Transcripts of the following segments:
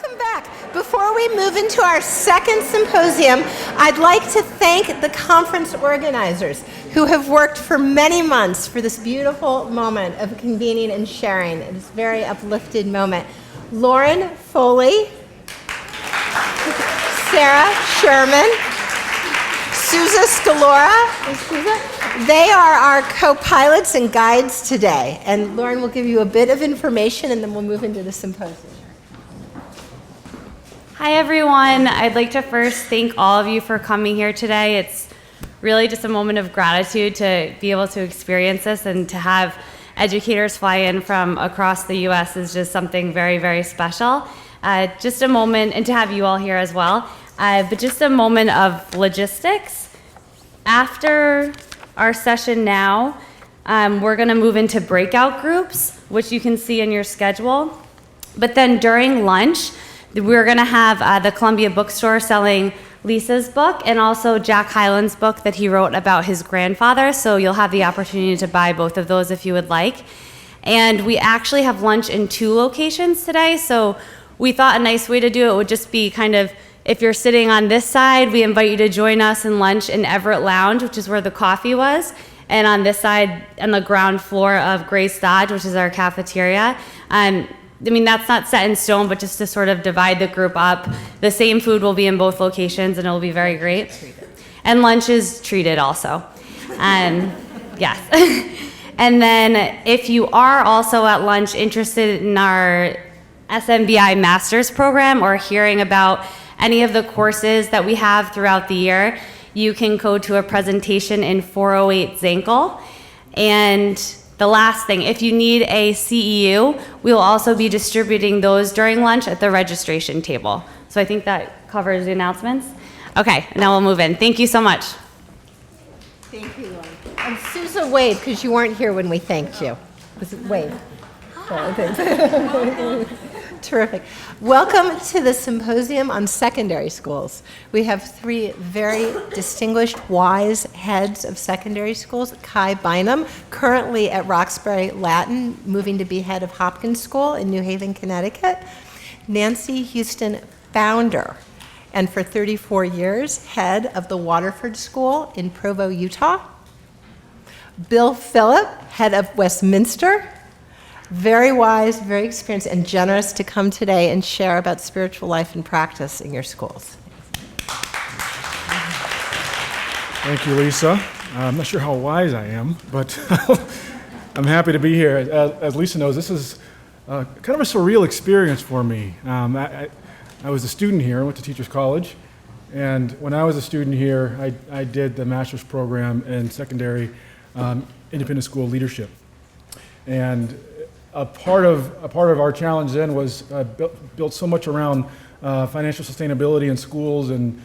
Welcome back. Before we move into our second symposium, I'd like to thank the conference organizers who have worked for many months for this beautiful moment of convening and sharing, this very uplifted moment. Lauren Foley, Sarah Sherman, Sousa Scalora, they are our co-pilots and guides today. And Lauren will give you a bit of information and then we'll move into the symposium. Hi everyone. I'd like to first thank all of you for coming here today. It's really just a moment of gratitude to be able to experience this, and to have educators fly in from across the U.S. is just something very, very special. Just a moment, and to have you all here as well, but just a moment of logistics. After our session now, we're going to move into breakout groups, which you can see in your schedule. But then during lunch, we're going to have the Columbia Bookstore selling Lisa's book and also Jack Hyland's book that he wrote about his grandfather. So you'll have the opportunity to buy both of those if you would like. And we actually have lunch in 2 locations today. So we thought a nice way to do it would just be kind of, if you're sitting on this side, we invite you to join us in lunch in Everett Lounge, which is where the coffee was. And on this side, on the ground floor of Grace Dodge, which is our cafeteria. I mean, that's not set in stone, but just to sort of divide the group up. The same food will be in both locations, and it'll be very great. And lunch is treated also. Yes. And then if you are also at lunch interested in our SMBI Master's Program or hearing about any of the courses that we have throughout the year, you can go to a presentation in 408 Zankel. And the last thing, if you need a CEU, we will also be distributing those during lunch at the registration table. So I think that covers the announcements. Okay, now we'll move in. Thank you so much. Thank you, Lauren. And Sousa, wave, because you weren't here when we thanked you. Wave. Terrific. Welcome to the Symposium on Secondary Schools. We have 3 very distinguished, wise heads of secondary schools. Kai Bynum, currently at Roxbury Latin, moving to be head of Hopkins School in New Haven, Connecticut. Nancy Heuston, founder, and for 34 years, head of the Waterford School in Provo, Utah. Bill Phillip, head of Westminster. Very wise, very experienced, and generous to come today and share about spiritual life and practice in your schools. Thank you, Lisa. I'm not sure how wise I am, but I'm happy to be here. As Lisa knows, this is kind of a surreal experience for me. I was a student here. I went to Teachers College, and when I was a student here, I did the master's program in secondary independent school leadership. And a part of our challenge then was built so much around financial sustainability in schools and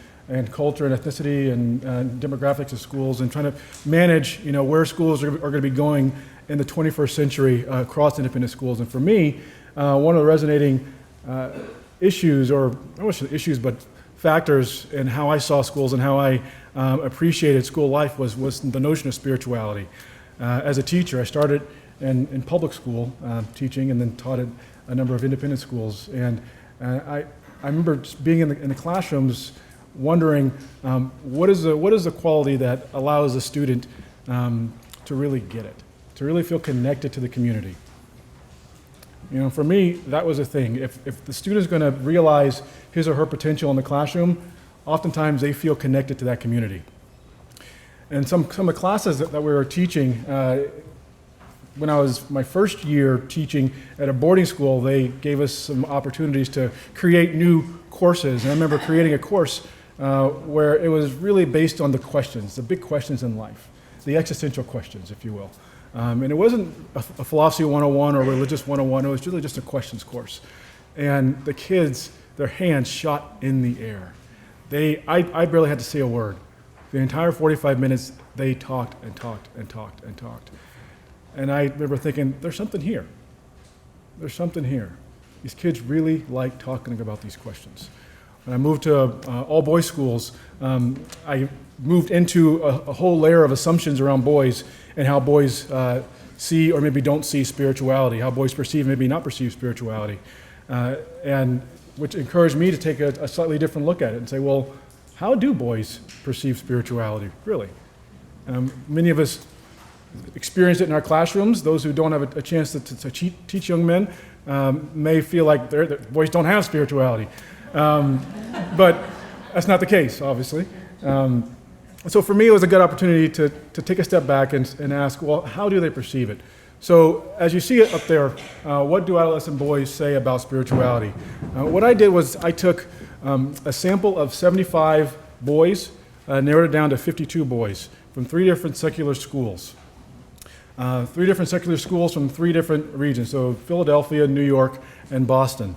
culture and ethnicity and demographics of schools, and trying to manage where schools are going to be going in the 21st century across independent schools. And for me, one of the resonating issues, or I don't want to say issues, but factors in how I saw schools and how I appreciated school life was the notion of spirituality. As a teacher, I started in public school teaching, and then taught at a number of independent schools. And I remember just being in the classrooms, wondering what is the quality that allows a student to really get it, to really feel connected to the community. For me, that was a thing. If the student is going to realize his or her potential in the classroom, oftentimes they feel connected to that community. And some of the classes that we were teaching, when I was my first year teaching at a boarding school, they gave us some opportunities to create new courses. And I remember creating a course where it was really based on the questions, the big questions in life, the existential questions, if you will. And it wasn't a philosophy 101 or religious 101, it was really just a questions course. And the kids, their hands shot in the air. I barely had to say a word. The entire 45 minutes, they talked and talked and talked and talked. And I remember thinking, there's something here. There's something here. These kids really like talking about these questions. When I moved to all-boys schools, I moved into a whole layer of assumptions around boys and how boys see or maybe don't see spirituality, how boys perceive, maybe not perceive spirituality. and which encouraged me to take a slightly different look at it and say, well, how do boys perceive spirituality, really? Many of us experience it in our classrooms. Those who don't have a chance to teach young men may feel like boys don't have spirituality. But that's not the case, obviously. So for me, it was a good opportunity to take a step back and ask, well, how do they perceive it? So as you see it up there, what do adolescent boys say about spirituality? What I did was I took a sample of 75 boys, narrowed it down to 52 boys from 3 different secular schools. 3 different secular schools from 3 different regions, so Philadelphia, New York, and Boston.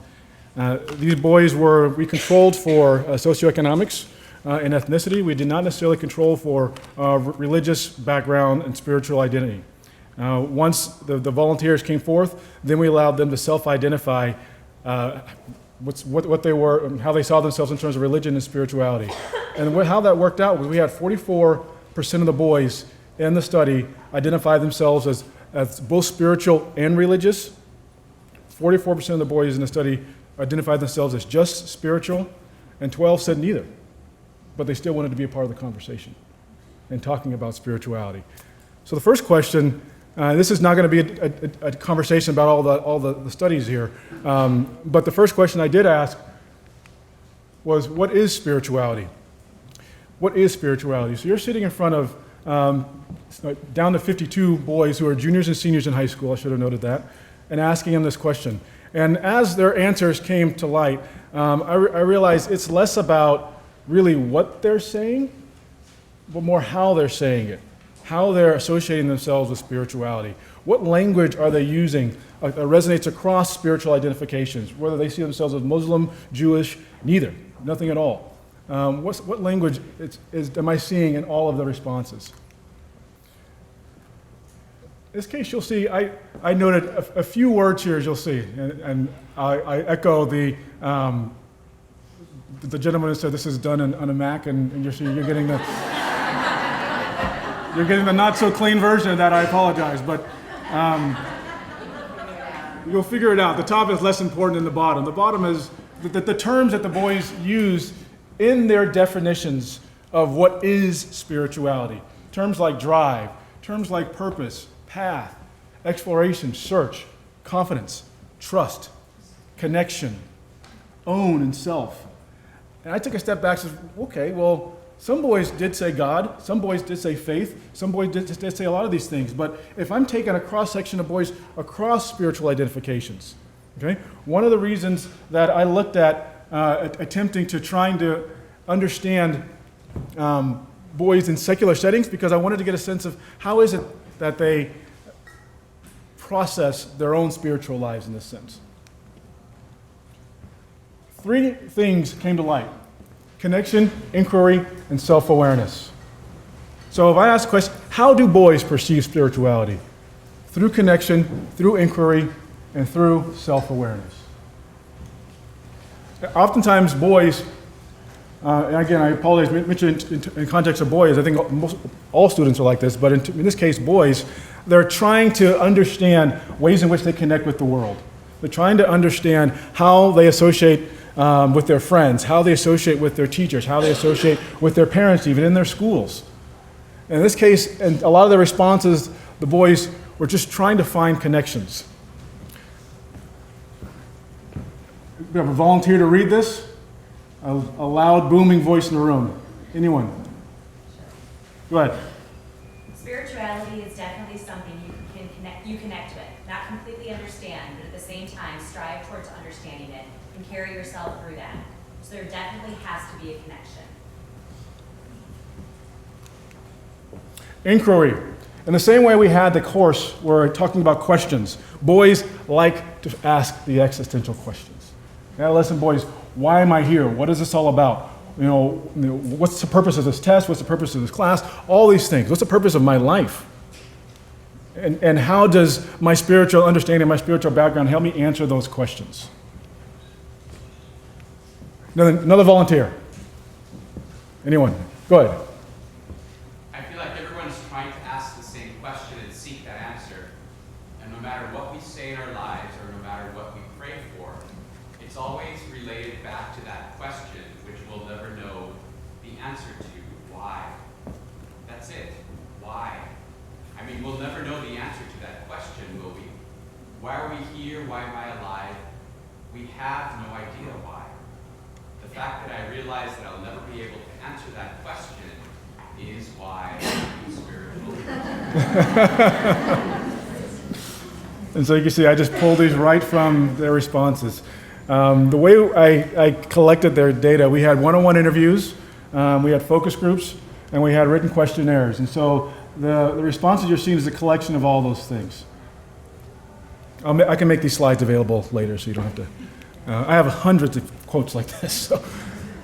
These boys we controlled for socioeconomics and ethnicity. We did not necessarily control for religious background and spiritual identity. Once the volunteers came forth, then we allowed them to self-identify what they were, how they saw themselves in terms of religion and spirituality. And how that worked out was we had 44% of the boys in the study identify themselves as both spiritual and religious. 44% of the boys in the study identified themselves as just spiritual, and 12 said neither. But they still wanted to be a part of the conversation and talking about spirituality. So the first question, this is not going to be a conversation about all the studies here, but the first question I did ask was, what is spirituality? What is spirituality? So you're sitting in front of down to 52 boys who are juniors and seniors in high school, I should have noted that, and asking them this question. And as their answers came to light, I realized it's less about really what they're saying, but more how they're saying it, how they're associating themselves with spirituality. What language are they using that resonates across spiritual identifications, whether they see themselves as Muslim, Jewish, neither, nothing at all. What language am I seeing in all of the responses? In this case, you'll see, I noted a few words here, as you'll see, and I echo the gentleman who said this is done on a Mac, and you're getting the you're getting the not so clean version of that. I apologize, but you'll figure it out. The top is less important than the bottom. The bottom is the terms that the boys use in their definitions of what is spirituality. Terms like drive, terms like purpose, path, exploration, search, confidence, trust, connection, own, and self. And I took a step back and said, okay, well, some boys did say God, some boys did say faith, some boys did say a lot of these things, but if I'm taking a cross-section of boys across spiritual identifications, okay, one of the reasons that I looked at attempting to trying to understand boys in secular settings, because I wanted to get a sense of how is it that they process their own spiritual lives in this sense. 3 things came to light: connection, inquiry, and self-awareness. So if I ask the question, how do boys perceive spirituality? Through connection, through inquiry, and through self-awareness. Oftentimes boys, and again, I apologize, mentioned in context of boys, I think all students are like this, but in this case, boys, they're trying to understand ways in which they connect with the world. They're trying to understand how they associate with their friends, how they associate with their teachers, how they associate with their parents, even in their schools. In this case, and a lot of the responses, the boys were just trying to find connections. We have a volunteer to read this. A loud, booming voice in the room. Anyone? Go ahead. Spirituality is definitely something you connect with, not completely understand, but at the same time strive towards understanding it and carry yourself through that. So there definitely has to be a connection. Inquiry. In the same way we had the course where we're talking about questions, boys like to ask the existential questions. Adolescent boys, why am I here? What is this all about? What's the purpose of this test? What's the purpose of this class? All these things. What's the purpose of my life? And how does my spiritual understanding, my spiritual background help me answer those questions? Another volunteer. Anyone? Go ahead. I feel like everyone's trying to ask the same question and seek that answer. And no matter what we say in our lives or no matter what we pray for, back to that question, which we'll never know the answer to. Why? That's it. Why? I mean, we'll never know the answer to that question, will we? Why are we here? Why am I alive? We have no idea why. The fact that I realize that I'll never be able to answer that question is why I'm spiritual. And so you can see I just pulled these right from their responses. The way I collected their data, we had one-on-one interviews, we had focus groups, and we had written questionnaires. And so the responses you're seeing is a collection of all those things. I can make these slides available later so you don't have to. I have hundreds of quotes like this, so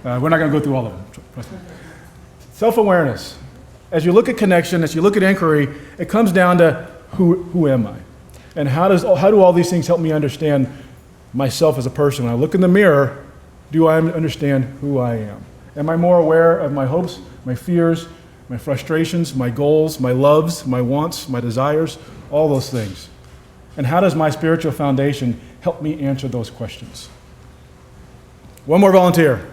we're not going to go through all of them. Trust me. Self-awareness. As you look at connection, as you look at inquiry, it comes down to who am I? And how do all these things help me understand myself as a person? When I look in the mirror, do I understand who I am? Am I more aware of my hopes, my fears, my frustrations, my goals, my loves, my wants, my desires, all those things? And how does my spiritual foundation help me answer those questions? One more volunteer.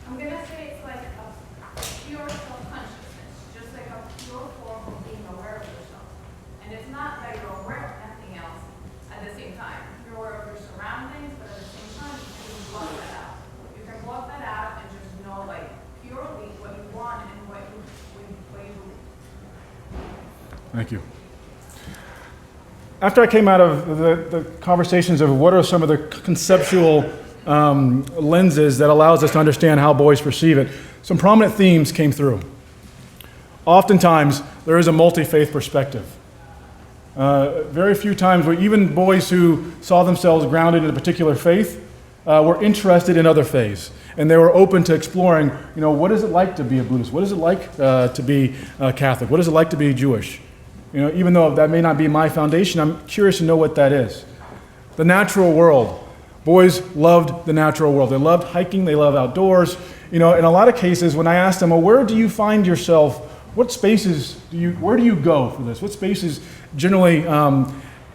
I'm going to say it's like a pure self-consciousness, just like a pure form of being aware of yourself. And it's not that you're aware of anything else at the same time. You're aware of your surroundings, but at the same time, you can block that out. You can block that out and just know, like, purely what you want and what you believe. Thank you. After I came out of the conversations of what are some of the conceptual lenses that allows us to understand how boys perceive it, some prominent themes came through. Oftentimes, there is a multi-faith perspective. Very few times where even boys who saw themselves grounded in a particular faith were interested in other faiths. And they were open to exploring, what is it like to be a Buddhist? What is it like to be Catholic? What is it like to be Jewish? Even though that may not be my foundation, I'm curious to know what that is. The natural world. Boys loved the natural world. They loved hiking. They love outdoors. In a lot of cases, when I asked them, well, where do you find yourself? What spaces where do you go for this? What spaces generally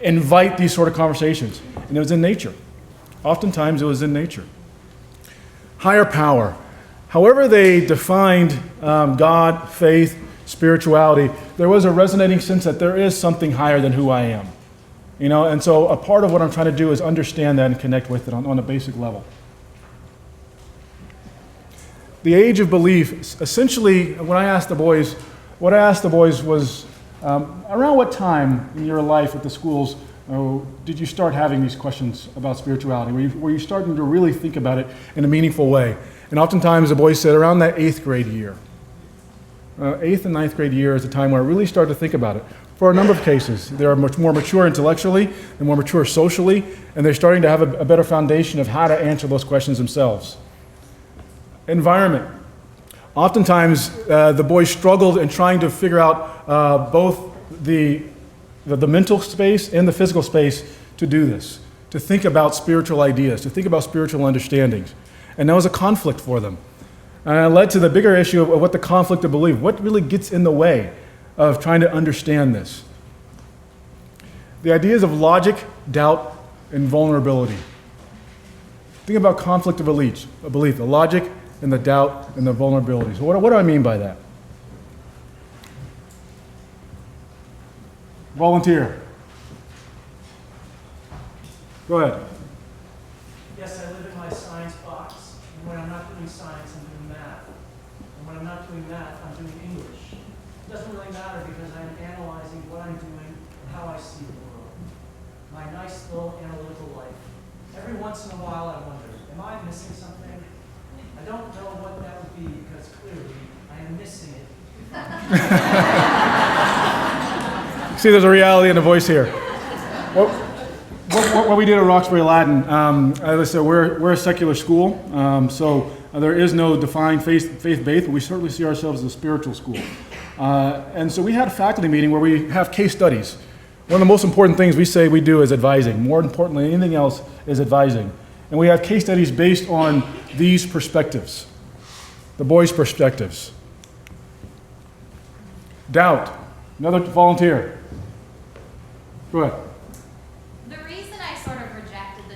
invite these sort of conversations? And it was in nature. Oftentimes, it was in nature. Higher power. However they defined God, faith, spirituality, there was a resonating sense that there is something higher than who I am. And so a part of what I'm trying to do is understand that and connect with it on a basic level. The age of belief, essentially, what I asked the boys was, around what time in your life at the schools did you start having these questions about spirituality? Were you starting to really think about it in a meaningful way? And oftentimes the boys said around that 8th grade year. 8th and 9th grade year is the time where I really started to think about it. For a number of cases, they're much more mature intellectually, they're more mature socially, and they're starting to have a better foundation of how to answer those questions themselves. Environment. Oftentimes, the boys struggled in trying to figure out both the mental space and the physical space to do this, to think about spiritual ideas, to think about spiritual understandings. And that was a conflict for them. And it led to the bigger issue of what the conflict of belief, what really gets in the way of trying to understand this. The ideas of logic, doubt, and vulnerability. Think about conflict of belief, the logic and the doubt and the vulnerability. So what do I mean by that? Volunteer. Go ahead. Yes, I live in my science box. And when I'm not doing science, I'm doing math. And when I'm not doing math, I'm doing English. It doesn't really matter because I'm analyzing what I'm doing and how I see the world. My nice little analytical life. Every once in a while I wonder, am I missing something? I don't know what that would be because clearly I am missing it. See, there's a reality in the voice here. What we did at Roxbury Latin, as I said, we're a secular school, so there is no defined faith-based, but we certainly see ourselves as a spiritual school. And so we had a faculty meeting where we have case studies. One of the most important things we say we do is advising. More importantly than anything else is advising. And we have case studies based on these perspectives, the boys' perspectives. Doubt. Another volunteer. Go ahead. The reason I sort of rejected the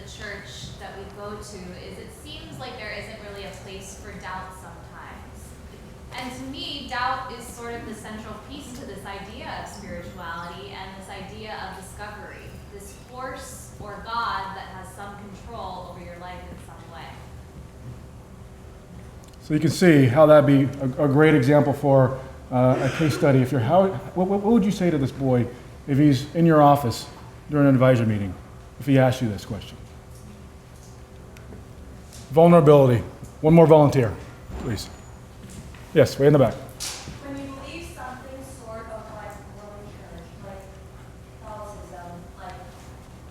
And to me, doubt is sort of the central piece to this idea of spirituality and this idea of discovery, this force or God that has some control over your life in some way. So you can see how that'd be a great example for a case study. If you're what would you say to this boy if he's in your office during an advisory meeting, if he asks you this question? Vulnerability. One more volunteer, please. Yes, way in the back. When you believe something sort of like world church, like Catholicism, like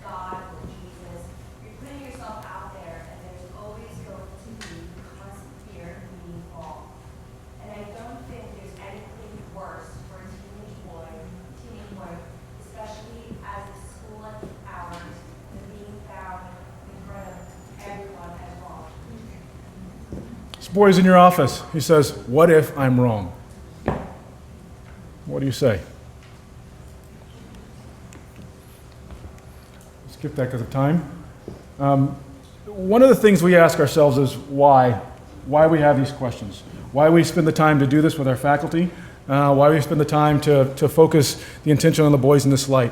God or Jesus, you're putting yourself out there, and there's always going to be constant fear of being wrong. And I don't think there's anything worse for a teenage boy, especially as a school hours, than being found in front of everyone as wrong. This boy's in your office. He says, "What if I'm wrong?" What do you say? Skip that because of time. One of the things we ask ourselves is why we have these questions, why we spend the time to do this with our faculty, why we spend the time to focus the attention on the boys in this light.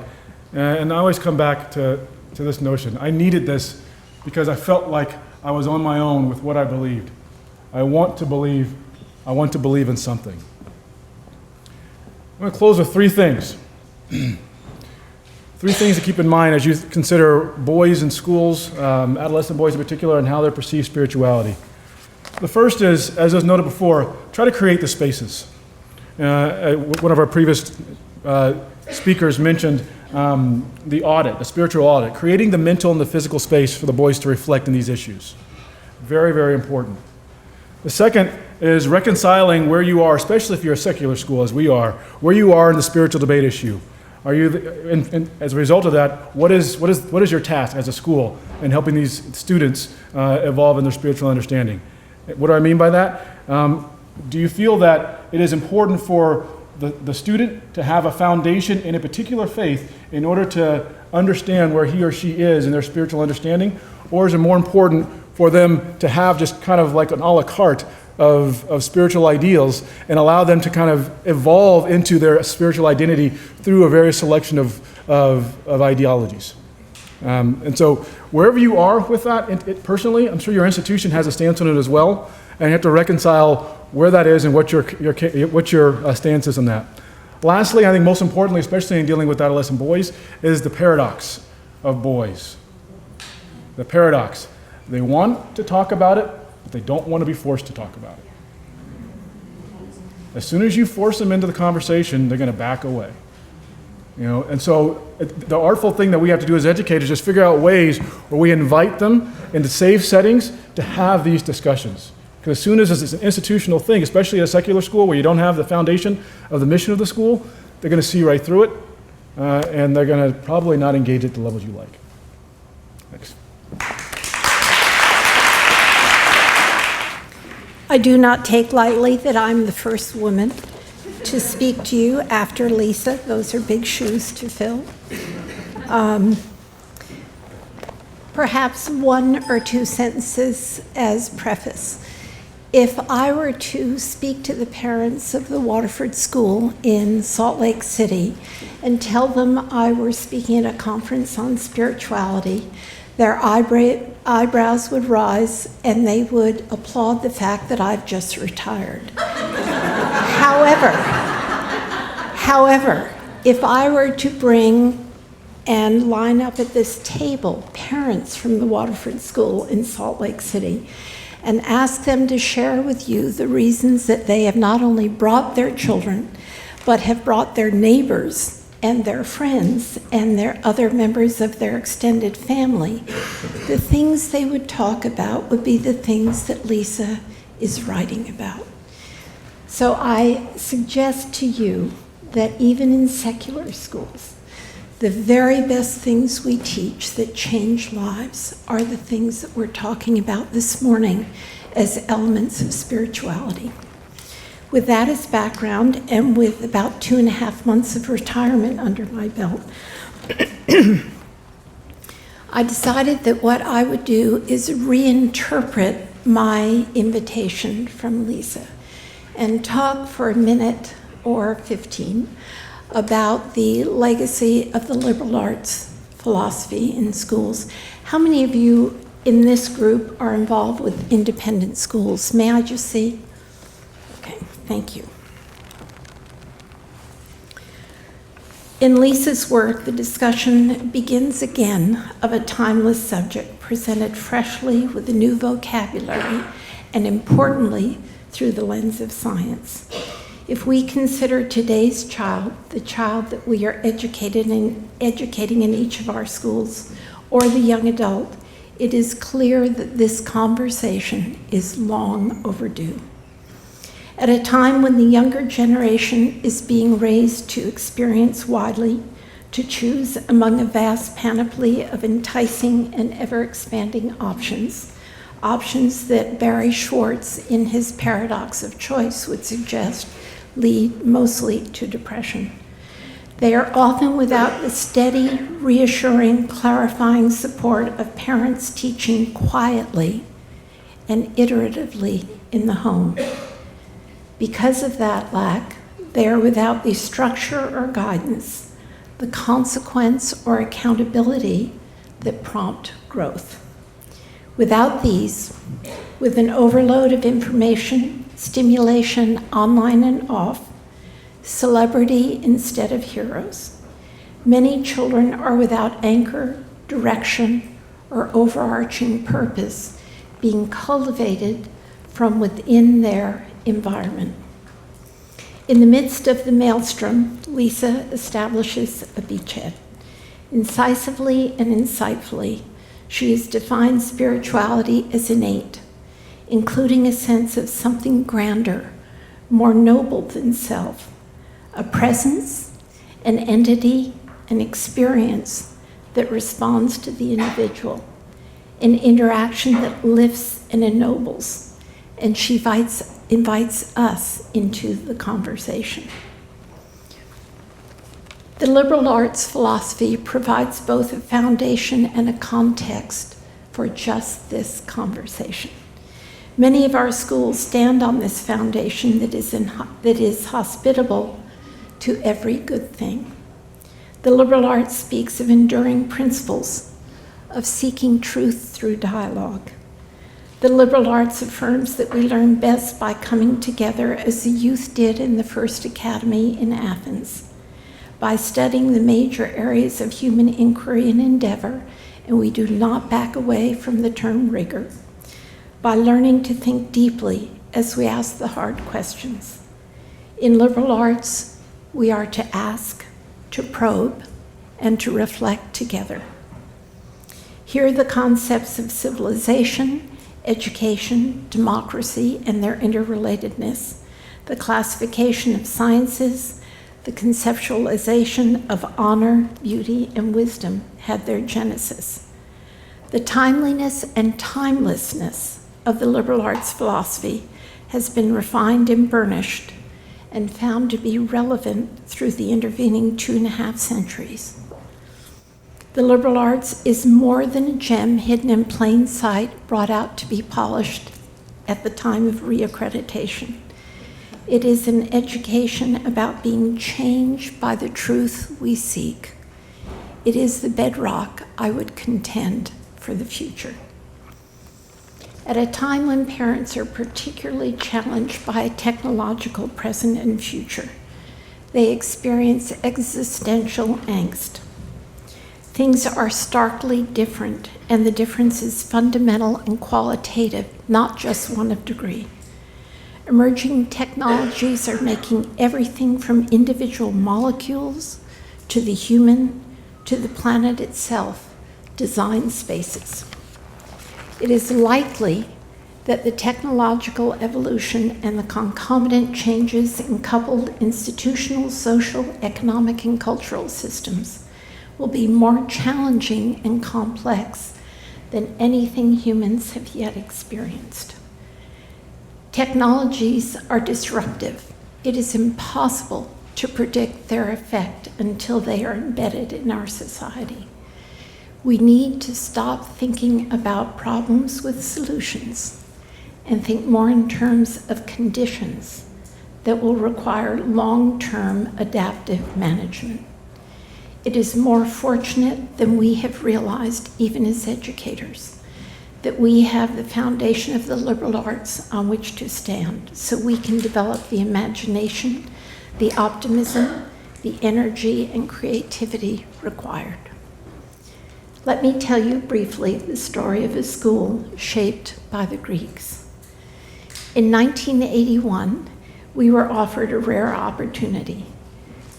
And I always come back to this notion. I needed this because I felt like I was on my own with what I believed. I want to believe in something. I'm going to close with three things. Three things to keep in mind as you consider boys in schools, adolescent boys in particular, and how they perceive spirituality. The first is, as was noted before, try to create the spaces. One of our previous speakers mentioned the spiritual audit, creating the mental and the physical space for the boys to reflect on these issues. Very, very important. The second is reconciling where you are, especially if you're a secular school, as we are, where you are in the spiritual debate issue. Are you, and as a result of that, what is your task as a school in helping these students evolve in their spiritual understanding? What do I mean by that? Do you feel that it is important for the student to have a foundation in a particular faith in order to understand where he or she is in their spiritual understanding? Or is it more important for them to have just kind of like an a la carte of spiritual ideals and allow them to kind of evolve into their spiritual identity through a various selection of ideologies? And so wherever you are with that, personally, I'm sure your institution has a stance on it as well, and you have to reconcile where that is and what your stance is on that. Lastly, I think most importantly, especially in dealing with adolescent boys, is the paradox of boys. The paradox. They want to talk about it, but they don't want to be forced to talk about it. As soon as you force them into the conversation, they're going to back away. And so the artful thing that we have to do as educators is figure out ways where we invite them into safe settings to have these discussions. Because as soon as it's an institutional thing, especially at a secular school where you don't have the foundation of the mission of the school, they're going to see right through it, and they're going to probably not engage at the levels you like. Thanks. I do not take lightly that I'm the first woman to speak to you after Lisa. Those are big shoes to fill. Perhaps one or two sentences as preface. If I were to speak to the parents of the Waterford School in Salt Lake City and tell them I were speaking at a conference on spirituality, their eyebrows would rise and they would applaud the fact that I've just retired. However, if I were to bring and line up at this table parents from the Waterford School in Salt Lake City and ask them to share with you the reasons that they have not only brought their children, but have brought their neighbors and their friends and their other members of their extended family, the things they would talk about would be the things that Lisa is writing about. So I suggest to you that even in secular schools, the very best things we teach that change lives are the things that we're talking about this morning as elements of spirituality. With that as background, and with about 2.5 months of retirement under my belt, I decided that what I would do is reinterpret my invitation from Lisa. and talk for a minute or 15 about the legacy of the liberal arts philosophy in schools. How many of you in this group are involved with independent schools? May I just see? Okay, thank you. In Lisa's work, the discussion begins again of a timeless subject presented freshly with a new vocabulary and, importantly, through the lens of science. If we consider today's child, the child that we are educating in each of our schools, or the young adult, it is clear that this conversation is long overdue. At a time when the younger generation is being raised to experience widely, to choose among a vast panoply of enticing and ever-expanding options that Barry Schwartz, in his paradox of choice, would suggest lead mostly to depression. They are often without the steady, reassuring, clarifying support of parents teaching quietly and iteratively in the home. Because of that lack, they are without the structure or guidance, the consequence or accountability that prompt growth. Without these, with an overload of information, stimulation online and off, celebrity instead of heroes, many children are without anchor, direction, or overarching purpose being cultivated from within their environment. In the midst of the maelstrom, Lisa establishes a beachhead. Incisively and insightfully, she has defined spirituality as innate, including a sense of something grander, more noble than self, a presence, an entity, an experience that responds to the individual, an interaction that lifts and ennobles, and she invites us into the conversation. The liberal arts philosophy provides both a foundation and a context for just this conversation. Many of our schools stand on this foundation that is hospitable to every good thing. The liberal arts speaks of enduring principles, of seeking truth through dialogue. The liberal arts affirms that we learn best by coming together as the youth did in the first academy in Athens, by studying the major areas of human inquiry and endeavor, and we do not back away from the term rigor, by learning to think deeply as we ask the hard questions. In liberal arts, we are to ask, to probe, and to reflect together. Here, the concepts of civilization, education, democracy, and their interrelatedness, the classification of sciences, the conceptualization of honor, beauty, and wisdom had their genesis. The timeliness and timelessness of the liberal arts philosophy has been refined and burnished and found to be relevant through the intervening 2.5 centuries. The liberal arts is more than a gem hidden in plain sight, brought out to be polished at the time of reaccreditation. It is an education about being changed by the truth we seek. It is the bedrock, I would contend, for the future. At a time when parents are particularly challenged by a technological present and future, they experience existential angst. Things are starkly different, and the difference is fundamental and qualitative, not just one of degree. Emerging technologies are making everything from individual molecules to the human to the planet itself design spaces. It is likely that the technological evolution and the concomitant changes in coupled institutional, social, economic, and cultural systems will be more challenging and complex than anything humans have yet experienced. Technologies are disruptive. It is impossible to predict their effect until they are embedded in our society. We need to stop thinking about problems with solutions and think more in terms of conditions, that will require long-term adaptive management. It is more fortunate than we have realized, even as educators, that we have the foundation of the liberal arts on which to stand, so we can develop the imagination, the optimism, the energy and creativity required. Let me tell you briefly the story of a school shaped by the Greeks. In 1981, we were offered a rare opportunity.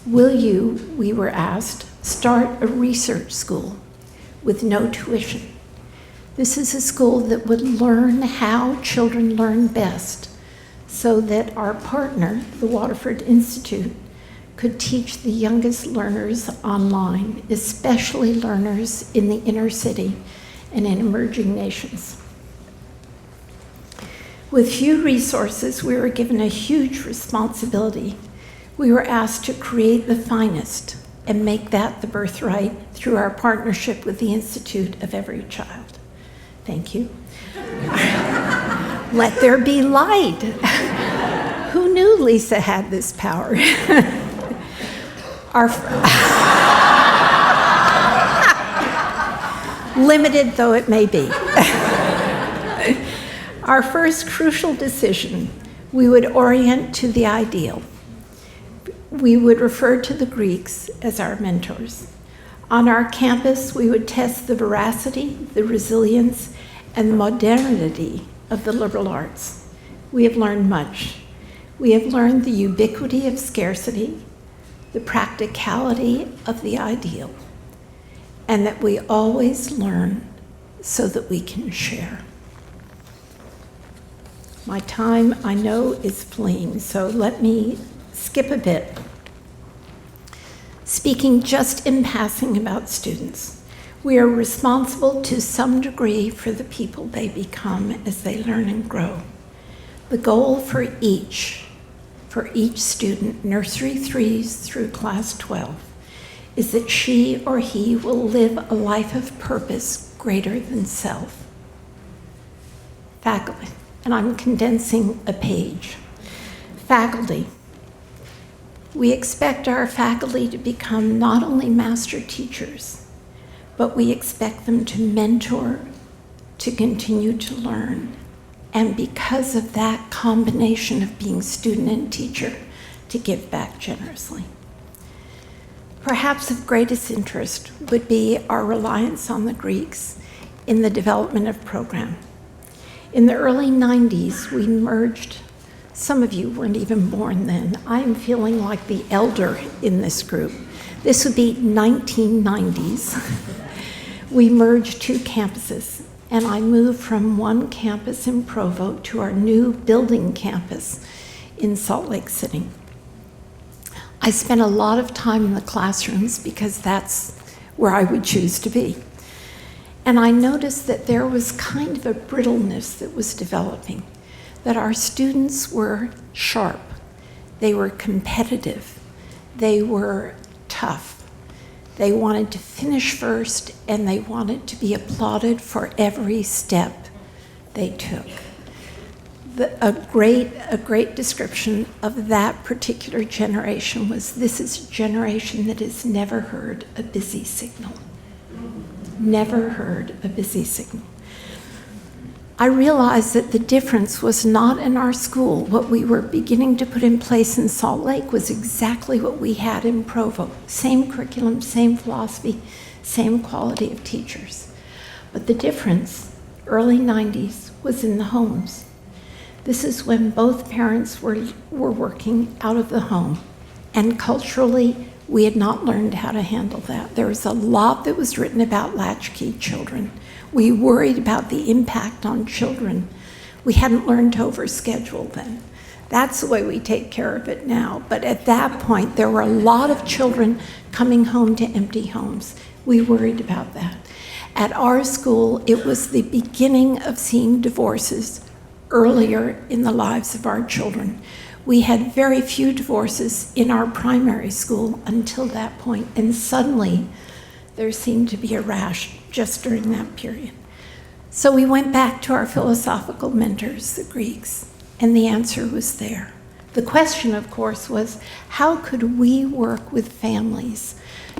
Will you, we were asked, start a research school with no tuition? This is a school that would learn how children learn best, so that our partner, the Waterford Institute, could teach the youngest learners online, especially learners in the inner city and in emerging nations. With few resources, we were given a huge responsibility. We were asked to create the finest and make that the birthright through our partnership with the Institute of Every Child. Thank you. Let there be light. Who knew Lisa had this power? Limited though it may be. Our first crucial decision, we would orient to the ideal. We would refer to the Greeks as our mentors. On our campus, we would test the veracity, the resilience, and the modernity of the liberal arts. We have learned much. We have learned the ubiquity of scarcity, the practicality of the ideal, and that we always learn so that we can share. My time, I know, is fleeing, so let me skip a bit. Speaking just in passing about students, we are responsible to some degree for the people they become as they learn and grow. The goal for each student, nursery 3s through class 12, is that she or he will live a life of purpose greater than self. Faculty, and I'm condensing a page. Faculty. We expect our faculty to become not only master teachers, but we expect them to mentor, to continue to learn, and because of that combination of being student and teacher, to give back generously. Perhaps of greatest interest would be our reliance on the Greeks in the development of program. In the early 90s, we merged. Some of you weren't even born then. I am feeling like the elder in this group. This would be 1990s. We merged 2 campuses, and I moved from one campus in Provo to our new building campus in Salt Lake City. I spent a lot of time in the classrooms because that's where I would choose to be. And I noticed that there was kind of a brittleness that was developing, that our students were sharp, they were competitive, they were tough. They wanted to finish first, and they wanted to be applauded for every step they took. A great description of that particular generation was, this is a generation that has never heard a busy signal. Never heard a busy signal. I realized that the difference was not in our school. What we were beginning to put in place in Salt Lake was exactly what we had in Provo. Same curriculum, same philosophy, same quality of teachers. But the difference, early 90s, was in the homes. This is when both parents were working out of the home, and culturally, we had not learned how to handle that. There was a lot that was written about latchkey children. We worried about the impact on children. We hadn't learned to overschedule then. That's the way we take care of it now. But at that point, there were a lot of children coming home to empty homes. We worried about that. At our school, it was the beginning of seeing divorces earlier in the lives of our children. We had very few divorces in our primary school until that point, and suddenly there seemed to be a rash just during that period. So we went back to our philosophical mentors, the Greeks, and the answer was there. The question, of course, was how could we work with families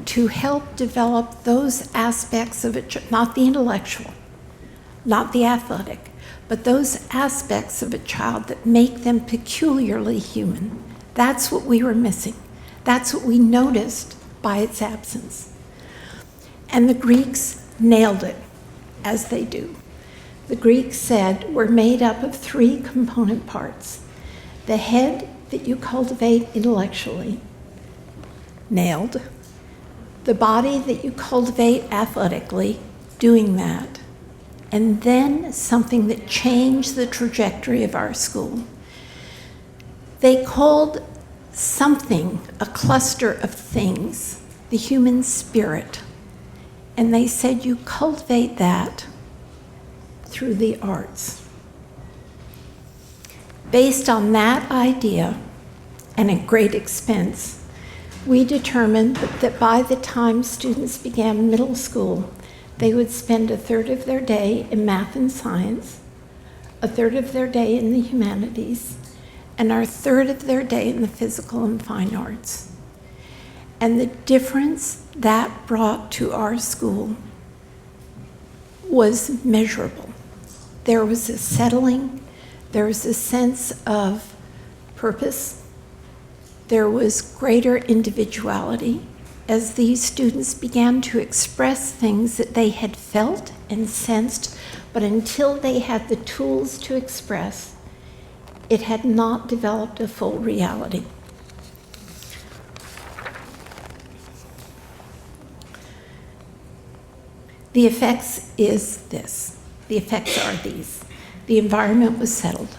to help develop those aspects of it, not the intellectual, not the athletic, but those aspects of a child that make them peculiarly human. That's what we were missing. That's what we noticed by its absence. And the Greeks nailed it, as they do. The Greeks said we're made up of 3 component parts. The head that you cultivate intellectually, nailed. The body that you cultivate athletically, doing that. And then something that changed the trajectory of our school. They called something, a cluster of things, the human spirit. And they said you cultivate that through the arts. Based on that idea, and at great expense, we determined that by the time students began middle school, they would spend 1/3 of their day in math and science, 1/3 of their day in the humanities, and 1/3 of their day in the physical and fine arts. And the difference that brought to our school was measurable. There was a settling, there was a sense of purpose, there was greater individuality as these students began to express things that they had felt and sensed, but until they had the tools to express, it had not developed a full reality. The effects are these. The environment was settled.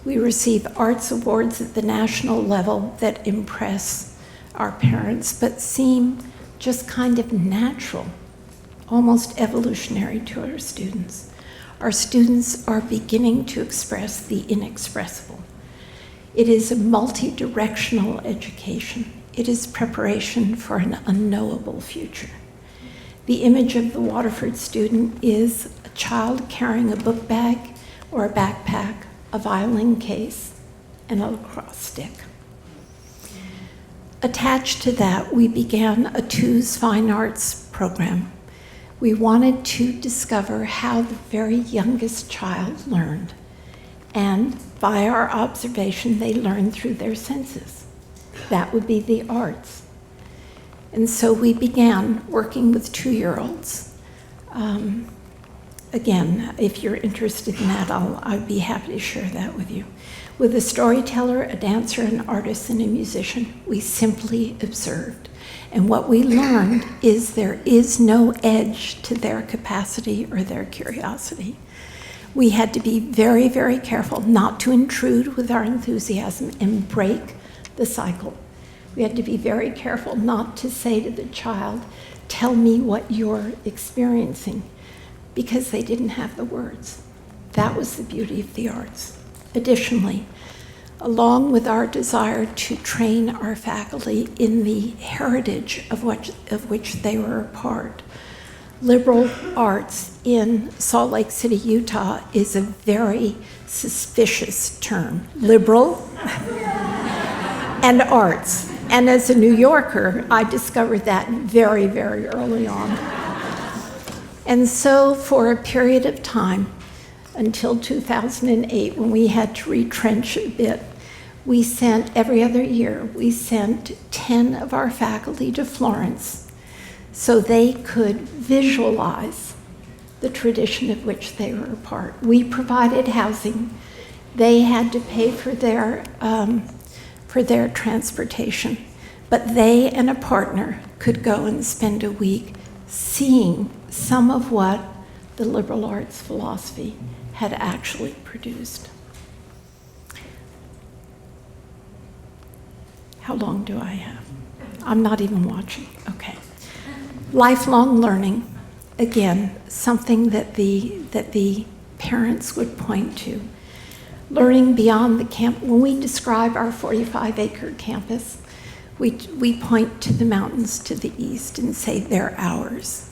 We receive arts awards at the national level that impress our parents, but seem just kind of natural, almost evolutionary to our students. Our students are beginning to express the inexpressible. It is a multi-directional education. It is preparation for an unknowable future. The image of the Waterford student is a child carrying a book bag or a backpack, a violin case, and a lacrosse stick. Attached to that, we began a TWO's Fine Arts program. We wanted to discover how the very youngest child learned. And by our observation, they learned through their senses. That would be the arts. And so we began working with 2-year-olds. Again, if you're interested in that, I'd be happy to share that with you. With a storyteller, a dancer, an artist, and a musician, we simply observed. And what we learned is there is no edge to their capacity or their curiosity. We had to be very, very careful not to intrude with our enthusiasm and break the cycle. We had to be very careful not to say to the child, "Tell me what you're experiencing," because they didn't have the words. That was the beauty of the arts. Additionally, along with our desire to train our faculty in the heritage of which they were a part, liberal arts in Salt Lake City, Utah is a very suspicious term. Liberal and arts. And as a New Yorker, I discovered that very, very early on. And so for a period of time, until 2008, when we had to retrench a bit, we sent, every other year, we sent 10 of our faculty to Florence so they could visualize the tradition of which they were a part. We provided housing. They had to pay for their transportation, but they and a partner could go and spend a week seeing some of what the liberal arts philosophy had actually produced. How long do I have? I'm not even watching. Okay. Lifelong learning, again, something that the parents would point to. Learning beyond the camp. When we describe our 45-acre campus, we point to the mountains to the east and say they're ours.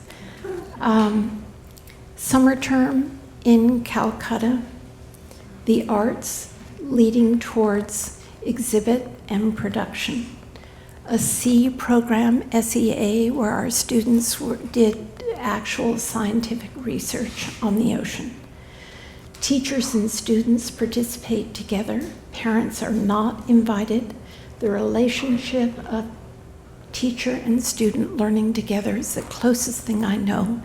Summer term in Calcutta, the arts leading towards exhibit, and production. A C program, SEA, where our students did actual scientific research on the ocean. Teachers and students participate together. Parents are not invited. The relationship of teacher and student learning together is the closest thing I know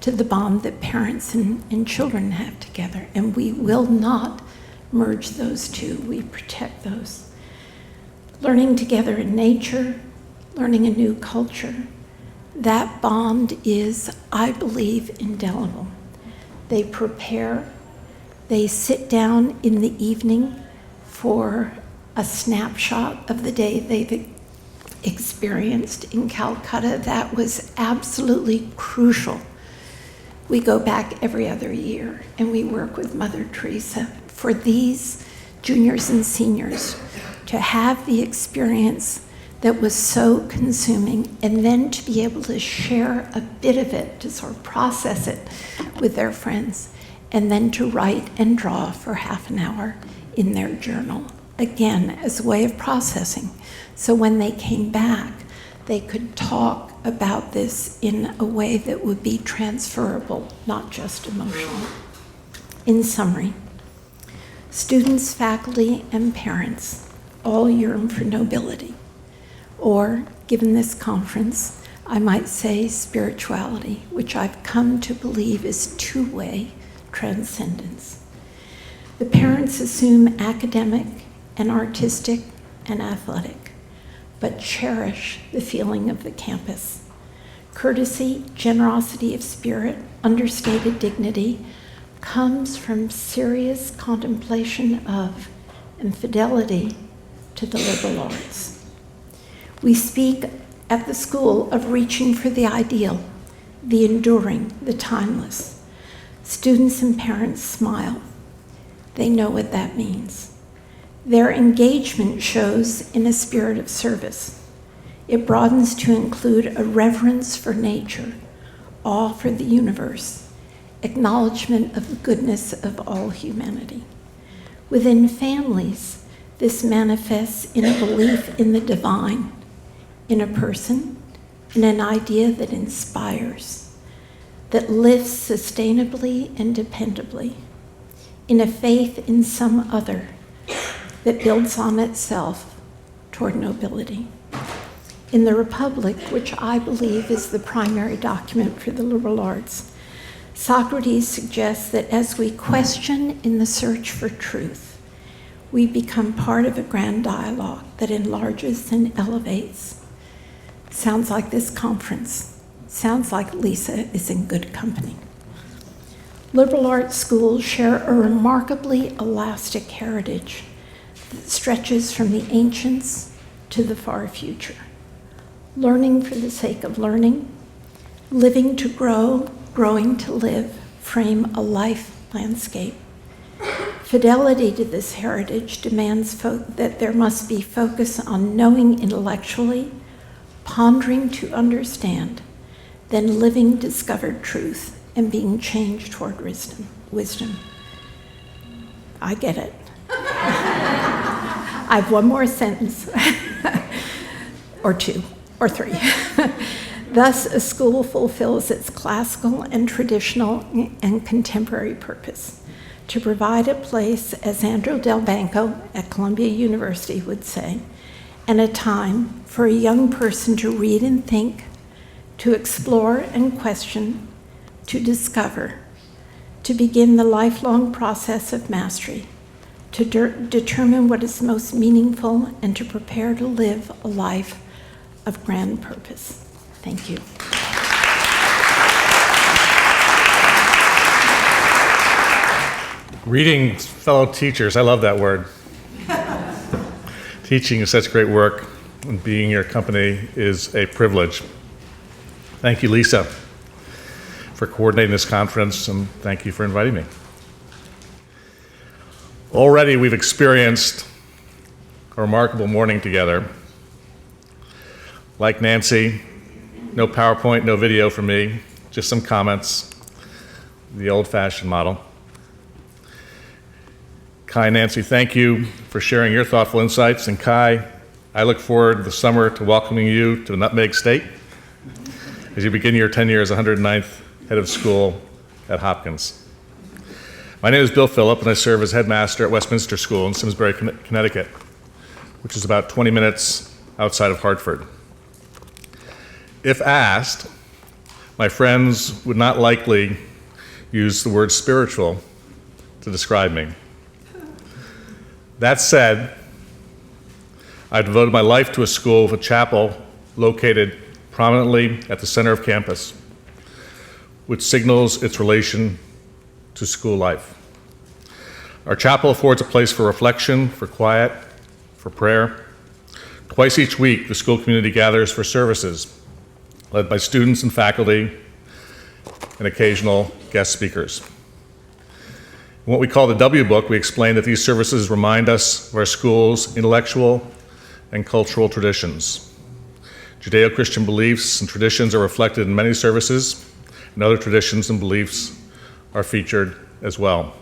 to the bond that parents and children have together. And we will not merge those two. We protect those. Learning together in nature, learning a new culture, that bond is, I believe, indelible. They prepare. They sit down in the evening for a snapshot of the day they've experienced in Calcutta. That was absolutely crucial. We go back every other year and we work with Mother Teresa for these juniors and seniors to have the experience that was so consuming, and then to be able to share a bit of it, to sort of process it with their friends, and then to write and draw for half an hour in their journal, again, as a way of processing. So when they came back, they could talk about this in a way that would be transferable, not just emotional. In summary, students, faculty, and parents all yearn for nobility. Or, given this conference, I might say spirituality, which I've come to believe is two-way transcendence. The parents assume academic and artistic and athletic, but cherish the feeling of the campus. Courtesy, generosity of spirit, understated dignity comes from serious contemplation of and fidelity to the liberal arts. We speak at the school of reaching for the ideal, the enduring, the timeless. Students and parents smile. They know what that means. Their engagement shows in a spirit of service. It broadens to include a reverence for nature, awe for the universe, acknowledgement of the goodness of all humanity. Within families, this manifests in a belief in the divine, in a person, in an idea that inspires, that lifts sustainably and dependably, in a faith in some other that builds on itself toward nobility. In the Republic, which I believe is the primary document for the liberal arts, Socrates suggests that as we question in the search for truth, we become part of a grand dialogue that enlarges and elevates. Sounds like this conference. Sounds like Lisa is in good company. Liberal arts schools share a remarkably elastic heritage that stretches from the ancients to the far future. Learning for the sake of learning, living to grow, growing to live, frame a life landscape. Fidelity to this heritage demands that there must be focus on knowing intellectually, pondering to understand, then living discovered truth and being changed toward wisdom. I get it. I have one more sentence, or two, or three. Thus, a school fulfills its classical and traditional and contemporary purpose, to provide a place, as Andrew Del Banco at Columbia University would say, and a time for a young person to read and think, to explore and question, to discover, to begin the lifelong process of mastery, to determine what is most meaningful, and to prepare to live a life of grand purpose. Thank you. Greetings, fellow teachers. I love that word. Teaching is such great work, and being in your company is a privilege. Thank you, Lisa, for coordinating this conference, and thank you for inviting me. Already we've experienced a remarkable morning together. Like Nancy, no PowerPoint, no video from me, just some comments, the old-fashioned model. Kai and Nancy, thank you for sharing your thoughtful insights. And Kai, I look forward this summer to welcoming you to Nutmeg State as you begin your tenure as 109th head of school at Hopkins. My name is Bill Phillip, and I serve as headmaster at Westminster School in Simsbury, Connecticut, which is about 20 minutes outside of Hartford. If asked, my friends would not likely use the word spiritual to describe me. That said, I devoted my life to a school with a chapel located prominently at the center of campus, which signals its relation to school life. Our chapel affords a place for reflection, for quiet, for prayer. Twice each week, the school community gathers for services led by students and faculty and occasional guest speakers. In what we call the W Book, we explain that these services remind us of our school's intellectual and cultural traditions. Judeo-Christian beliefs and traditions are reflected in many services, and other traditions and beliefs are featured as well.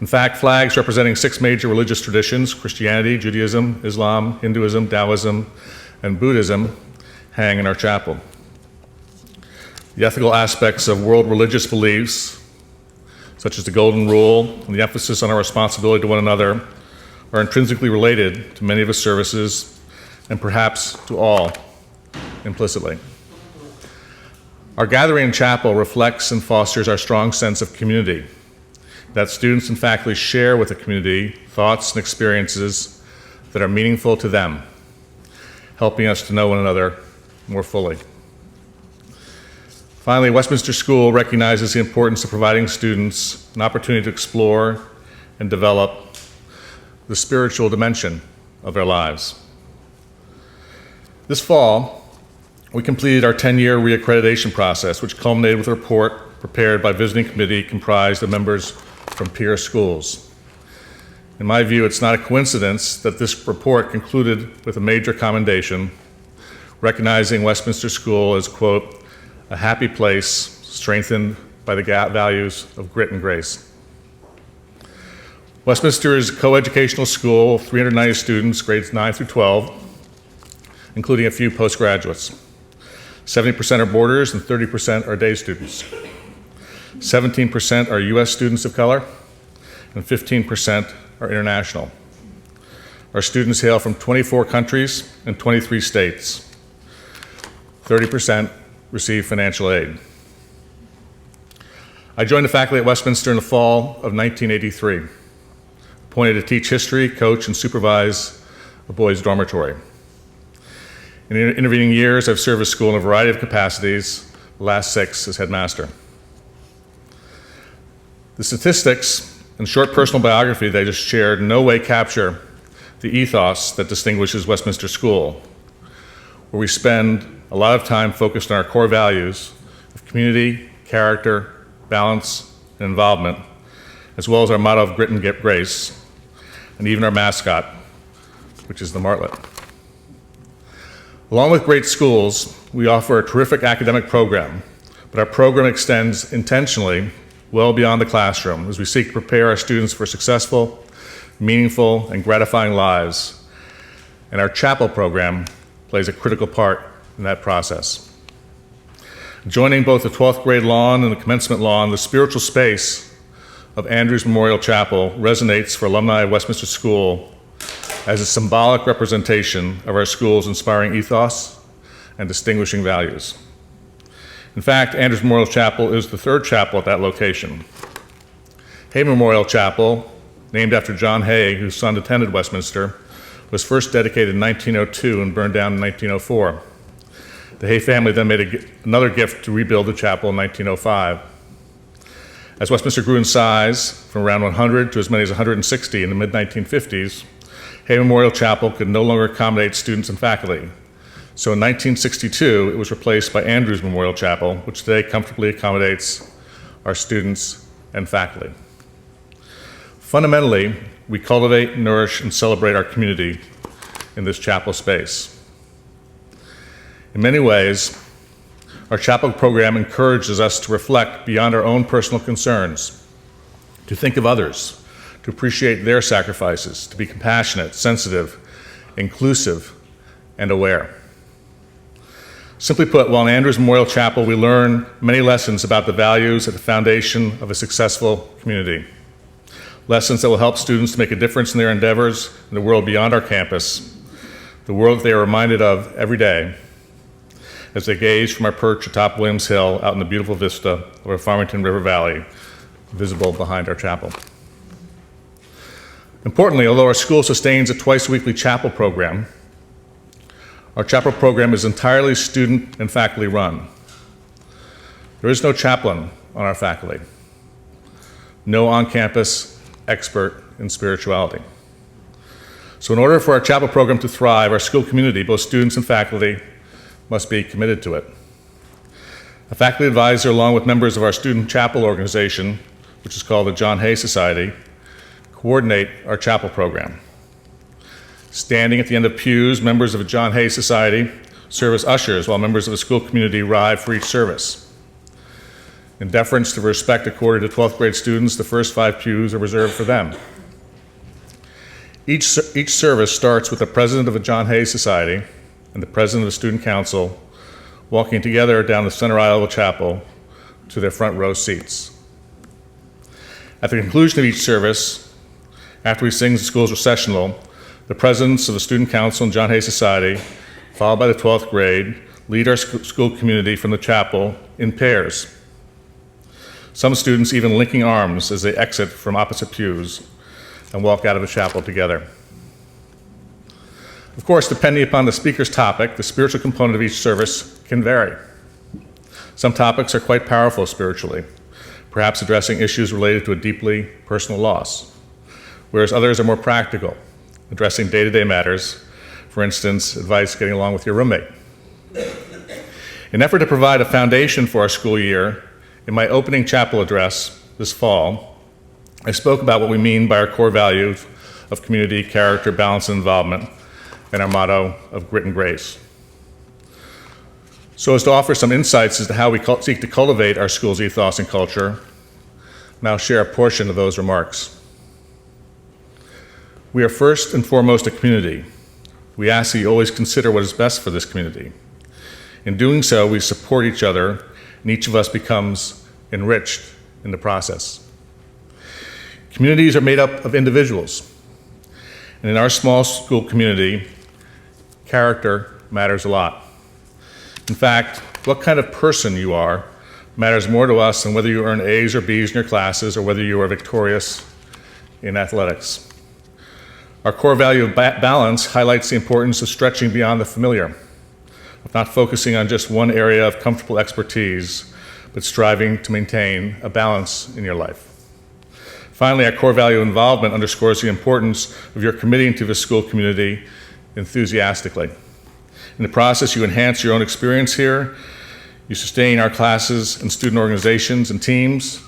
In fact, flags representing 6 major religious traditions, Christianity, Judaism, Islam, Hinduism, Taoism, and Buddhism, hang in our chapel. The ethical aspects of world religious beliefs, such as the Golden Rule and the emphasis on our responsibility to one another, are intrinsically related to many of the services, and perhaps to all implicitly. Our gathering in chapel reflects and fosters our strong sense of community, that students and faculty share with the community thoughts and experiences that are meaningful to them, helping us to know one another more fully. Finally, Westminster School recognizes the importance of providing students an opportunity to explore and develop the spiritual dimension of their lives. This fall, we completed our 10-year reaccreditation process, which culminated with a report prepared by a visiting committee comprised of members from peer schools. In my view, it's not a coincidence that this report concluded with a major commendation, recognizing Westminster School as, quote, a happy place strengthened by the values of grit and grace. Westminster is a co-educational school, 390 students, grades 9 through 12, including a few postgraduates. 70% are boarders and 30% are day students. 17% are U.S. students of color, and 15% are international. Our students hail from 24 countries and 23 states. 30% receive financial aid. I joined the faculty at Westminster in the fall of 1983, appointed to teach history, coach, and supervise a boys' dormitory. In the intervening years, I've served the school in a variety of capacities, the last 6 as headmaster. The statistics and short personal biography that I just shared in no way capture the ethos that distinguishes Westminster School, where we spend a lot of time focused on our core values of community, character, balance, and involvement, as well as our motto of grit and grace, and even our mascot, which is the martlet. Along with great schools, we offer a terrific academic program, but our program extends intentionally well beyond the classroom as we seek to prepare our students for successful, meaningful, and gratifying lives. And our chapel program plays a critical part in that process. Joining both the 12th grade lawn and the commencement lawn, the spiritual space of Andrews Memorial Chapel resonates for alumni of Westminster School as a symbolic representation of our school's inspiring ethos and distinguishing values. In fact, Andrews Memorial Chapel is the 3rd chapel at that location. Hay Memorial Chapel, named after John Hay, whose son attended Westminster, was first dedicated in 1902 and burned down in 1904. The Hay family then made another gift to rebuild the chapel in 1905. As Westminster grew in size, from around 100 to as many as 160 in the mid-1950s, Hay Memorial Chapel could no longer accommodate students and faculty. So in 1962, it was replaced by Andrews Memorial Chapel, which today comfortably accommodates our students and faculty. Fundamentally, we cultivate, nourish, and celebrate our community in this chapel space. In many ways, our chapel program encourages us to reflect beyond our own personal concerns, to think of others, to appreciate their sacrifices, to be compassionate, sensitive, inclusive, and aware. Simply put, while in Andrews Memorial Chapel, we learn many lessons about the values at the foundation of a successful community. Lessons that will help students to make a difference in their endeavors in the world beyond our campus, the world that they are reminded of every day as they gaze from our perch atop Williams Hill out in the beautiful vista over Farmington River Valley, visible behind our chapel. Importantly, although our school sustains a twice-weekly chapel program, our chapel program is entirely student and faculty run. There is no chaplain on our faculty, no on-campus expert in spirituality. So in order for our chapel program to thrive, our school community, both students and faculty, must be committed to it. A faculty advisor, along with members of our student chapel organization, which is called the John Hay Society, coordinate our chapel program. Standing at the end of pews, members of the John Hay Society serve as ushers while members of the school community arrive for each service. In deference to the respect accorded to 12th grade students, the first 5 pews are reserved for them. Each service starts with the president of the John Hay Society and the president of the student council walking together down the center aisle of the chapel to their front row seats. At the conclusion of each service, after we sing the school's recessional, the presidents of the student council and John Hay Society, followed by the 12th grade, lead our school community from the chapel in pairs. Some students even linking arms as they exit from opposite pews and walk out of the chapel together. Of course, depending upon the speaker's topic, the spiritual component of each service can vary. Some topics are quite powerful spiritually, perhaps addressing issues related to a deeply personal loss, whereas others are more practical, addressing day-to-day matters, for instance, advice getting along with your roommate. In an effort to provide a foundation for our school year, in my opening chapel address this fall, I spoke about what we mean by our core values of community, character, balance, and involvement, and our motto of grit and grace. So as to offer some insights as to how we seek to cultivate our school's ethos and culture, and I'll share a portion of those remarks. We are first and foremost a community. We ask that you always consider what is best for this community. In doing so, we support each other, and each of us becomes enriched in the process. Communities are made up of individuals, and in our small school community, character matters a lot. In fact, what kind of person you are matters more to us than whether you earn A's or B's in your classes or whether you are victorious in athletics. Our core value of balance highlights the importance of stretching beyond the familiar, of not focusing on just one area of comfortable expertise, but striving to maintain a balance in your life. Finally, our core value of involvement underscores the importance of your committing to the school community enthusiastically. In the process, you enhance your own experience here, you sustain our classes and student organizations and teams,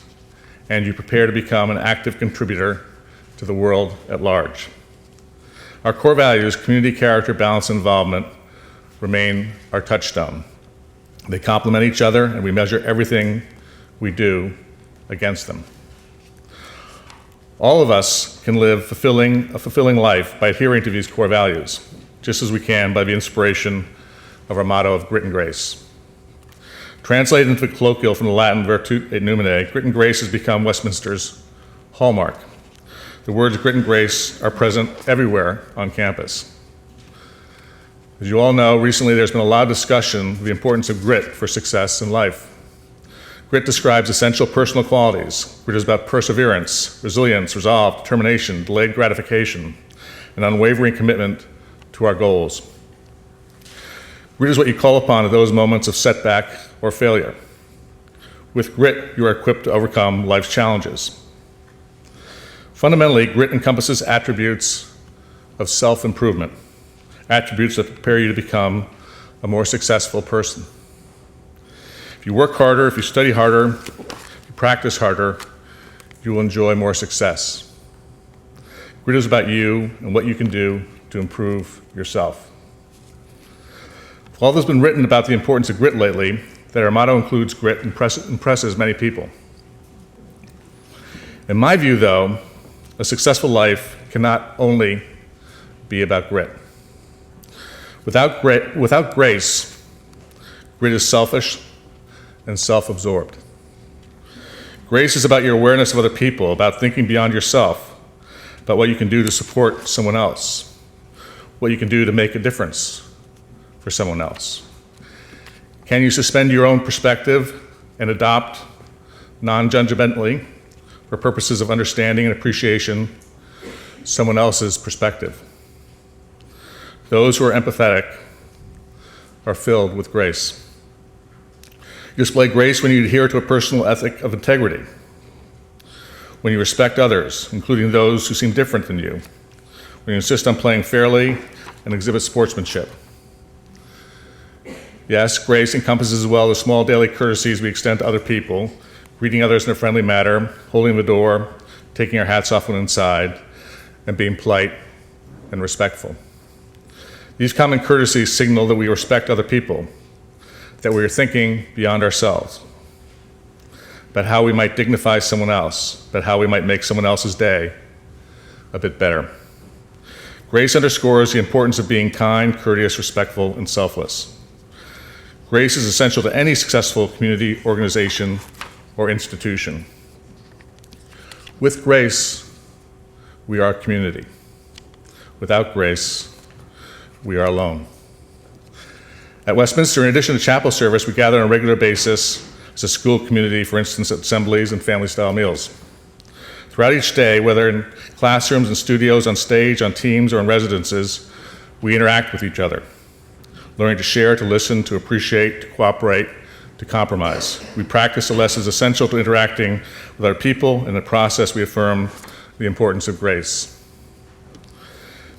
and you prepare to become an active contributor to the world at large. Our core values, community, character, balance, and involvement, remain our touchstone. They complement each other, and we measure everything we do against them. All of us can live a fulfilling life by adhering to these core values, just as we can by the inspiration of our motto of grit and grace. Translated into the colloquial from the Latin virtute et numine, grit and grace has become Westminster's hallmark. The words grit and grace are present everywhere on campus. As you all know, recently there's been a lot of discussion of the importance of grit for success in life. Grit describes essential personal qualities. Grit is about perseverance, resilience, resolve, determination, delayed gratification, an unwavering commitment to our goals. Grit is what you call upon at those moments of setback or failure. With grit, you are equipped to overcome life's challenges. Fundamentally, grit encompasses attributes of self-improvement, attributes that prepare you to become a more successful person. If you work harder, if you study harder, if you practice harder, you will enjoy more success. Grit is about you and what you can do to improve yourself. While there's been written about the importance of grit lately, that our motto includes grit impresses many people. In my view, though, A successful life cannot only be about grit. Without grace, grit is selfish and self-absorbed. Grace is about your awareness of other people, about thinking beyond yourself, about what you can do to support someone else, what you can do to make a difference for someone else. Can you suspend your own perspective and adopt non-judgmentally, for purposes of understanding and appreciation, someone else's perspective? Those who are empathetic are filled with grace. You display grace when you adhere to a personal ethic of integrity, when you respect others, including those who seem different than you, when you insist on playing fairly and exhibit sportsmanship. Yes, grace encompasses as well the small daily courtesies we extend to other people, greeting others in a friendly manner, holding the door, taking our hats off when inside, and being polite and respectful. These common courtesies signal that we respect other people, that we are thinking beyond ourselves, about how we might dignify someone else, about how we might make someone else's day a bit better. Grace underscores the importance of being kind, courteous, respectful, and selfless. Grace is essential to any successful community, organization, or institution. With grace, we are a community. Without grace, we are alone. At Westminster, in addition to chapel service, we gather on a regular basis as a school community, for instance, at assemblies and family-style meals. Throughout each day, whether in classrooms and studios, on stage, on teams, or in residences, we interact with each other, learning to share, to listen, to appreciate, to cooperate, to compromise. We practice the lessons essential to interacting with other people, and in the process we affirm the importance of grace.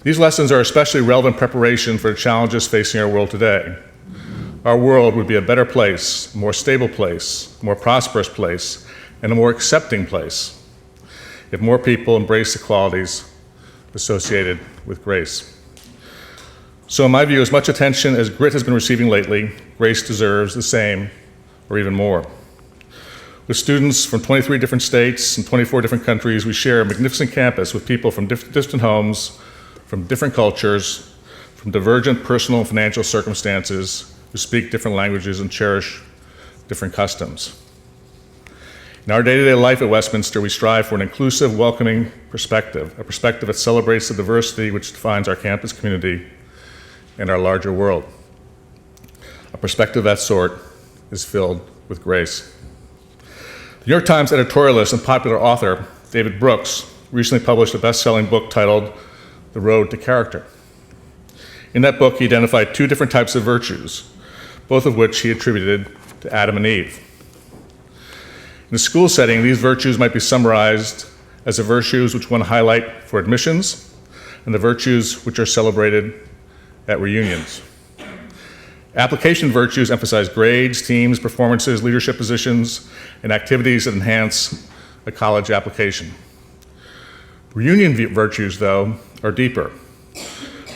These lessons are especially relevant preparation for the challenges facing our world today. Our world would be a better place, a more stable place, a more prosperous place, and a more accepting place if more people embrace the qualities associated with grace. So in my view, as much attention as grit has been receiving lately, grace deserves the same or even more. With students from 23 different states and 24 different countries, we share a magnificent campus with people from distant homes, from different cultures, from divergent personal and financial circumstances, who speak different languages and cherish different customs. In our day-to-day life at Westminster, we strive for an inclusive, welcoming perspective, a perspective that celebrates the diversity which defines our campus community and our larger world. A perspective of that sort is filled with grace. The New York Times editorialist and popular author, David Brooks, recently published a best-selling book titled The Road to Character. In that book, he identified two different types of virtues, both of which he attributed to Adam and Eve. In a school setting, these virtues might be summarized as the virtues which one highlight for admissions and the virtues which are celebrated at reunions. Application virtues emphasize grades, teams, performances, leadership positions, and activities that enhance a college application. Reunion virtues, though, are deeper.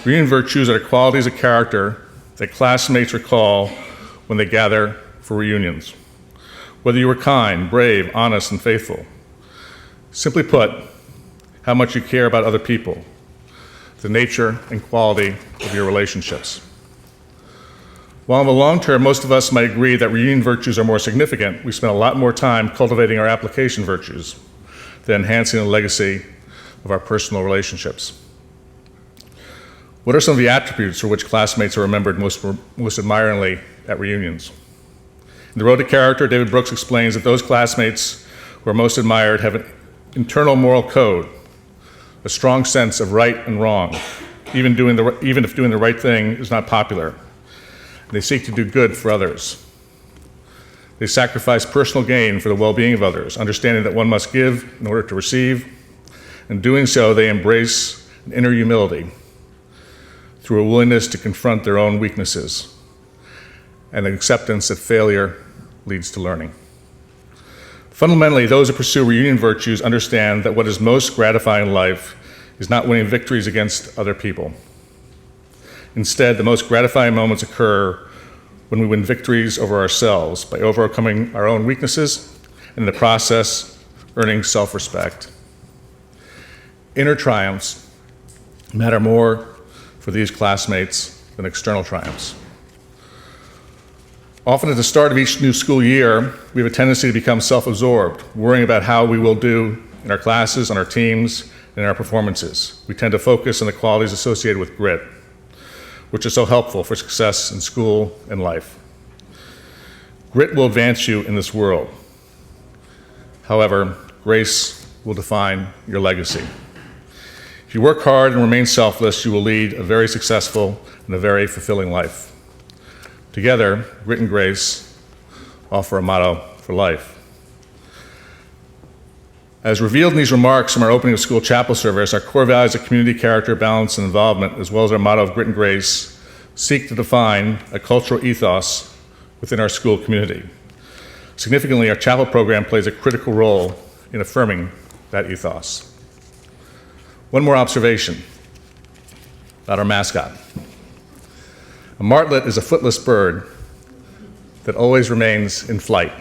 Reunion virtues are qualities of character that classmates recall when they gather for reunions. Whether you were kind, brave, honest, and faithful. Simply put, how much you care about other people, the nature and quality of your relationships. While in the long term, most of us might agree that reunion virtues are more significant, we spend a lot more time cultivating our application virtues than enhancing the legacy of our personal relationships. What are some of the attributes for which classmates are remembered most admiringly at reunions? In The Road to Character, David Brooks explains that those classmates who are most admired have an internal moral code, a strong sense of right and wrong, even if doing the right thing is not popular. They seek to do good for others. They sacrifice personal gain for the well-being of others, understanding that one must give in order to receive. In doing so, they embrace an inner humility through a willingness to confront their own weaknesses and an acceptance that failure leads to learning. Fundamentally, those who pursue reunion virtues understand that what is most gratifying in life is not winning victories against other people. Instead, the most gratifying moments occur when we win victories over ourselves by overcoming our own weaknesses and in the process earning self-respect. Inner triumphs matter more for these classmates than external triumphs. Often at the start of each new school year, we have a tendency to become self-absorbed, worrying about how we will do in our classes, on our teams, and in our performances. We tend to focus on the qualities associated with grit, which are so helpful for success in school and life. Grit will advance you in this world. However, grace will define your legacy. If you work hard and remain selfless, you will lead a very successful and a very fulfilling life. Together, grit and grace offer a motto for life. As revealed in these remarks from our opening of school chapel service, our core values of community, character, balance, and involvement, as well as our motto of grit and grace, seek to define a cultural ethos within our school community. Significantly, our chapel program plays a critical role in affirming that ethos. One more observation about our mascot. A martlet is a footless bird that always remains in flight.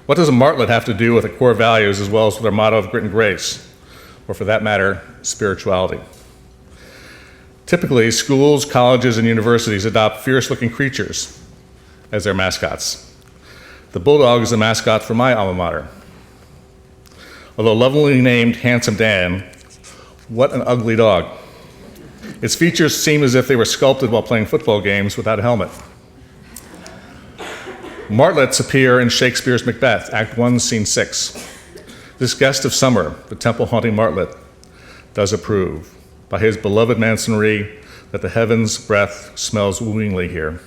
What does a martlet have to do with the core values as well as with our motto of grit and grace, or for that matter, spirituality? Typically, schools, colleges, and universities adopt fierce-looking creatures as their mascots. The bulldog is the mascot for my alma mater. Although lovingly named Handsome Dan, what an ugly dog. Its features seem as if they were sculpted while playing football games without a helmet. Martlets appear in Shakespeare's Macbeth, Act 1, Scene 6. This guest of summer, the temple-haunting martlet, does approve by his beloved masonry that the heaven's breath smells wooingly here.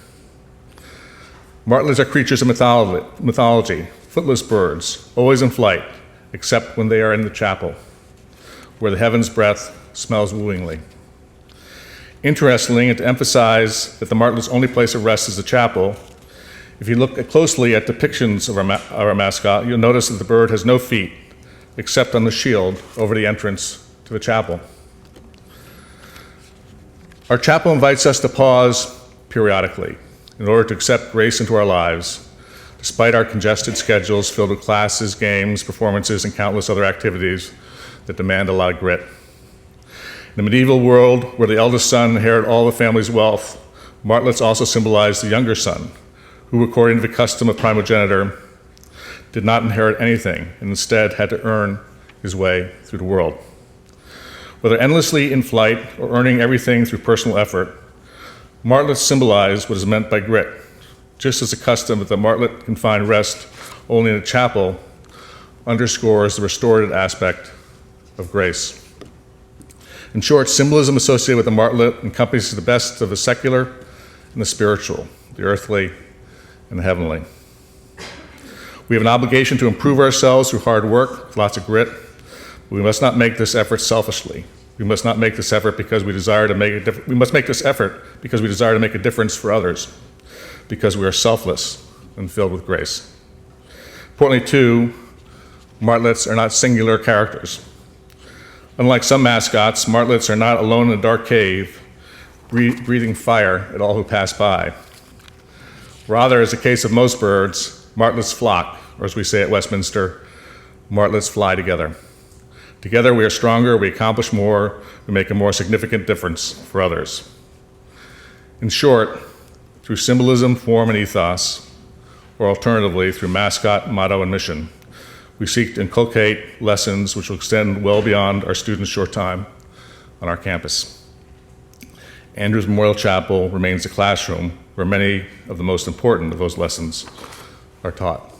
Martlets are creatures of mythology, footless birds, always in flight, except when they are in the chapel, where the heaven's breath smells wooingly. Interestingly, and to emphasize that the martlet's only place of rest is the chapel, if you look closely at depictions of our mascot, you'll notice that the bird has no feet, except on the shield over the entrance to the chapel. Our chapel invites us to pause periodically in order to accept grace into our lives, despite our congested schedules filled with classes, games, performances, and countless other activities that demand a lot of grit. In the medieval world, where the eldest son inherited all the family's wealth, martlets also symbolized the younger son, who, according to the custom of primogeniture, did not inherit anything and instead had to earn his way through the world. Whether endlessly in flight or earning everything through personal effort, martlets symbolize what is meant by grit, just as the custom that the martlet can find rest only in a chapel underscores the restorative aspect of grace. In short, symbolism associated with the martlet encompasses the best of the secular and the spiritual, the earthly and the heavenly. We have an obligation to improve ourselves through hard work, with lots of grit, but we must not make this effort selfishly. We must not make this effort because we desire to make a difference. We must make this effort because we desire to make a difference for others, because we are selfless and filled with grace. Importantly, too, martlets are not singular characters. Unlike some mascots, martlets are not alone in a dark cave, breathing fire at all who pass by. Rather, as the case of most birds, martlets flock, or as we say at Westminster, martlets fly together. Together we are stronger, we accomplish more, we make a more significant difference for others. In short, through symbolism, form, and ethos, or alternatively through mascot, motto, and mission, we seek to inculcate lessons which will extend well beyond our students' short time on our campus. Andrews Memorial Chapel remains the classroom where many of the most important of those lessons are taught.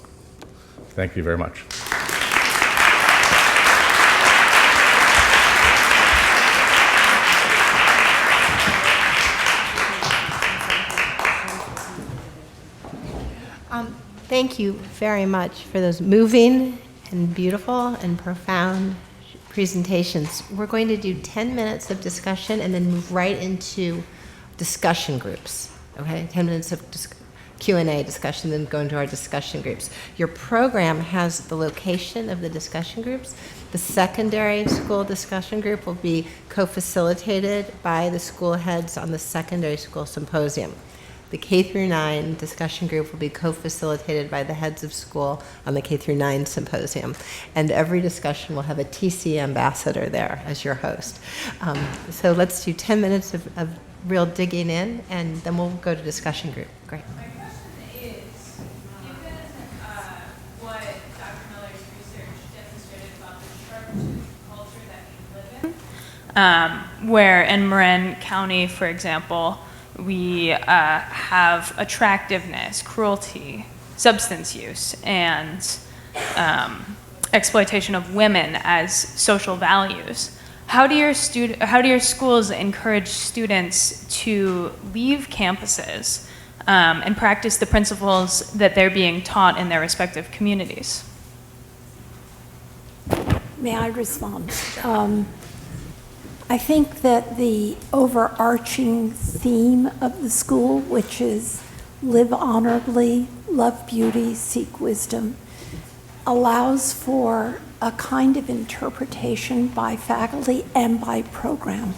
Thank you very much. Thank you very much for those moving and beautiful and profound presentations. We're going to do 10 minutes of discussion and then move right into discussion groups. Okay, 10 minutes of Q&A discussion, then go into our discussion groups. Your program has the location of the discussion groups. The secondary school discussion group will be co-facilitated by the school heads on the secondary school symposium. The K through 9 discussion group will be co-facilitated by the heads of school on the K through 9 symposium. And every discussion will have a TC ambassador there as your host. So let's do 10 minutes of real digging in, and then we'll go to discussion group. Great. My question is, given what Dr. Miller's research demonstrated about the sharp-tooth culture that we live in, where in Marin County, for example, we have attractiveness, cruelty, substance use, and exploitation of women as social values. How do your schools encourage students to leave campuses and practice the principles that they're being taught in their respective communities? May I respond? I think that the overarching theme of the school, which is live honorably, love beauty, seek wisdom, allows for a kind of interpretation by faculty and by program.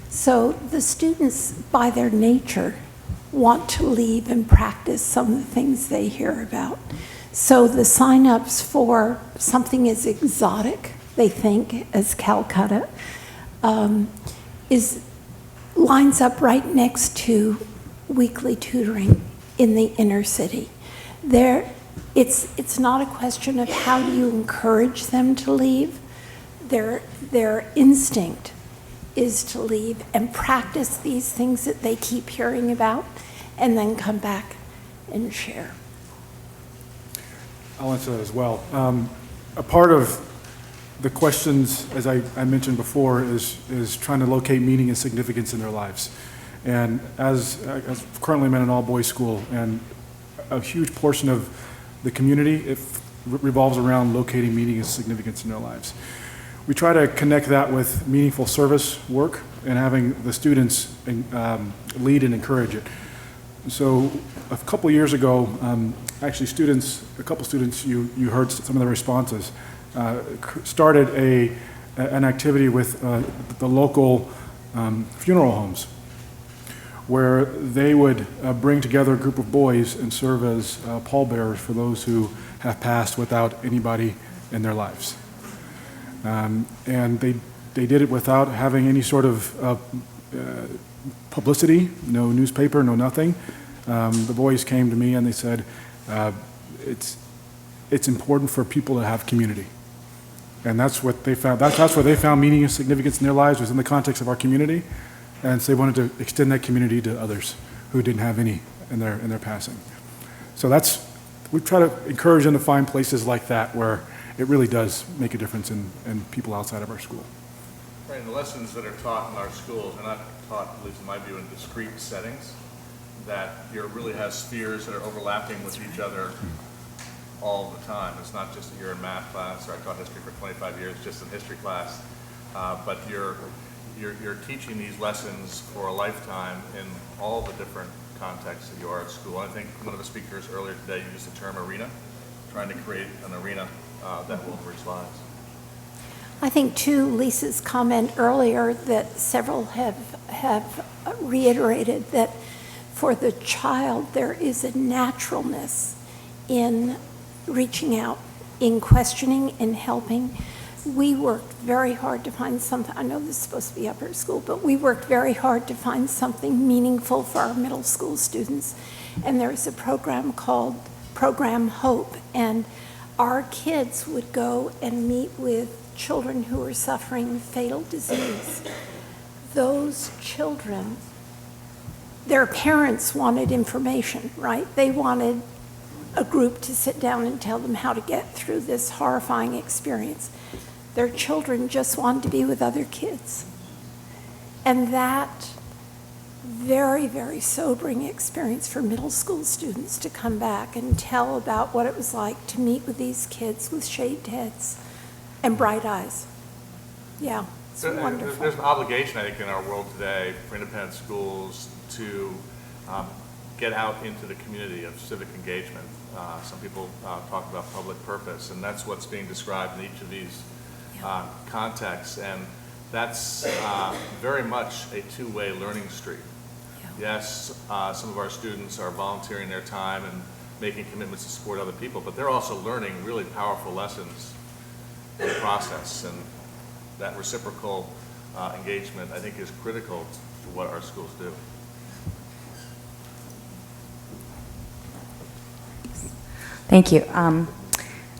So the students, by their nature, want to leave and practice some of the things they hear about. So the sign-ups for something as exotic, they think, as Calcutta, lines up right next to weekly tutoring in the inner city. It's not a question of how do you encourage them to leave. Their instinct is to leave and practice these things that they keep hearing about and then come back and share. I'll answer that as well. A part of the questions, as I mentioned before, is trying to locate meaning and significance in their lives. And as currently I'm in an all-boys school, and a huge portion of the community, it revolves around locating meaning and significance in their lives. We try to connect that with meaningful service work and having the students lead and encourage it. So a couple years ago, actually a couple students, you heard some of the responses, started an activity with the local funeral homes, where they would bring together a group of boys and serve as pallbearers for those who have passed without anybody in their lives. And they did it without having any sort of publicity, no newspaper, no nothing. The boys came to me and they said, it's important for people to have community. And that's what they found. That's where they found meaning and significance in their lives, was in the context of our community. And so they wanted to extend that community to others who didn't have any in their passing. So we try to encourage them to find places like that where it really does make a difference in people outside of our school. Right, and the lessons that are taught in our schools are not taught, at least in my view, in discrete settings, that really has spheres that are overlapping with each other all the time. It's not just that you're in math class, or I taught history for 25 years, just in history class, but you're teaching these lessons for a lifetime in all the different contexts that you are at school. I think one of the speakers earlier today used the term arena, trying to create an arena that will enrich lives. I think, too, Lisa's comment earlier that several have reiterated that for the child there is a naturalness in reaching out, in questioning, in helping. We worked very hard to find something. I know this is supposed to be upper school, but we worked very hard to find something meaningful for our middle school students. And there's a program called Program Hope, and our kids would go and meet with children who were suffering fatal disease. Those children, their parents wanted information, right? They wanted a group to sit down and tell them how to get through this horrifying experience. Their children just wanted to be with other kids. And that very, very sobering experience for middle school students to come back and tell about what it was like to meet with these kids with shaved heads and bright eyes. Yeah, it's wonderful. There's an obligation, I think, in our world today for independent schools to get out into the community of civic engagement. Some people talk about public purpose, and that's what's being described in each of these contexts. And that's very much a two-way learning street. Yes, some of our students are volunteering their time and making commitments to support other people, but they're also learning really powerful lessons in the process, and that reciprocal engagement, I think, is critical to what our schools do. Thank you.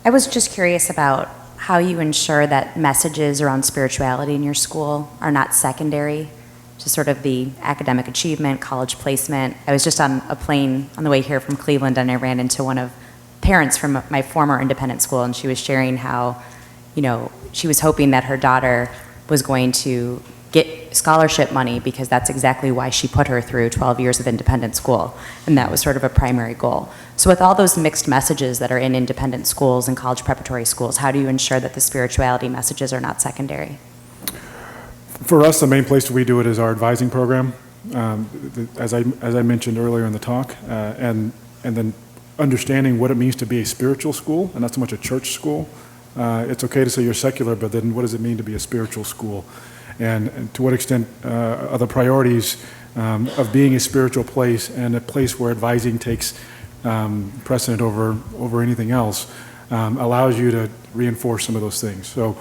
I was just curious about how you ensure that messages around spirituality in your school are not secondary to sort of the academic achievement, college placement. I was just on a plane on the way here from Cleveland, and I ran into one of parents from my former independent school, and she was sharing how, you know, she was hoping that her daughter was going to get scholarship money because that's exactly why she put her through 12 years of independent school, and that was sort of a primary goal. So with all those mixed messages that are in independent schools and college preparatory schools, how do you ensure that the spirituality messages are not secondary? For us, the main place we do it is our advising program, as I mentioned earlier in the talk, and then understanding what it means to be a spiritual school and not so much a church school. It's okay to say you're secular, but then what does it mean to be a spiritual school? And to what extent are the priorities of being a spiritual place and a place where advising takes precedent over anything else allows you to reinforce some of those things. So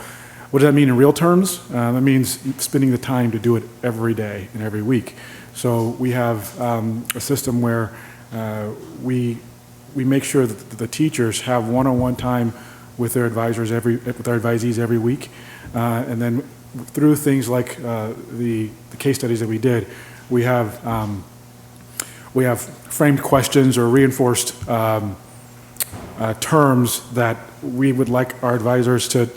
what does that mean in real terms? That means spending the time to do it every day and every week. So we have a system where we make sure that the teachers have one-on-one time with their advisors with our advisees every week, and then through things like the case studies that we did, we have framed questions or reinforced terms that we would like our advisors to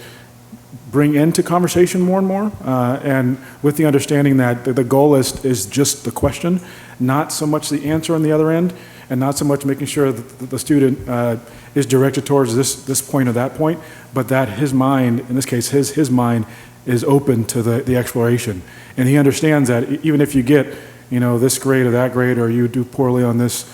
bring into conversation more and more, and with the understanding that the goal is just the question, not so much the answer on the other end, and not so much making sure that the student is directed towards this point or that point, but that his mind, in this case, his mind is open to the exploration. And he understands that even if you get, this grade or that grade, or you do poorly on this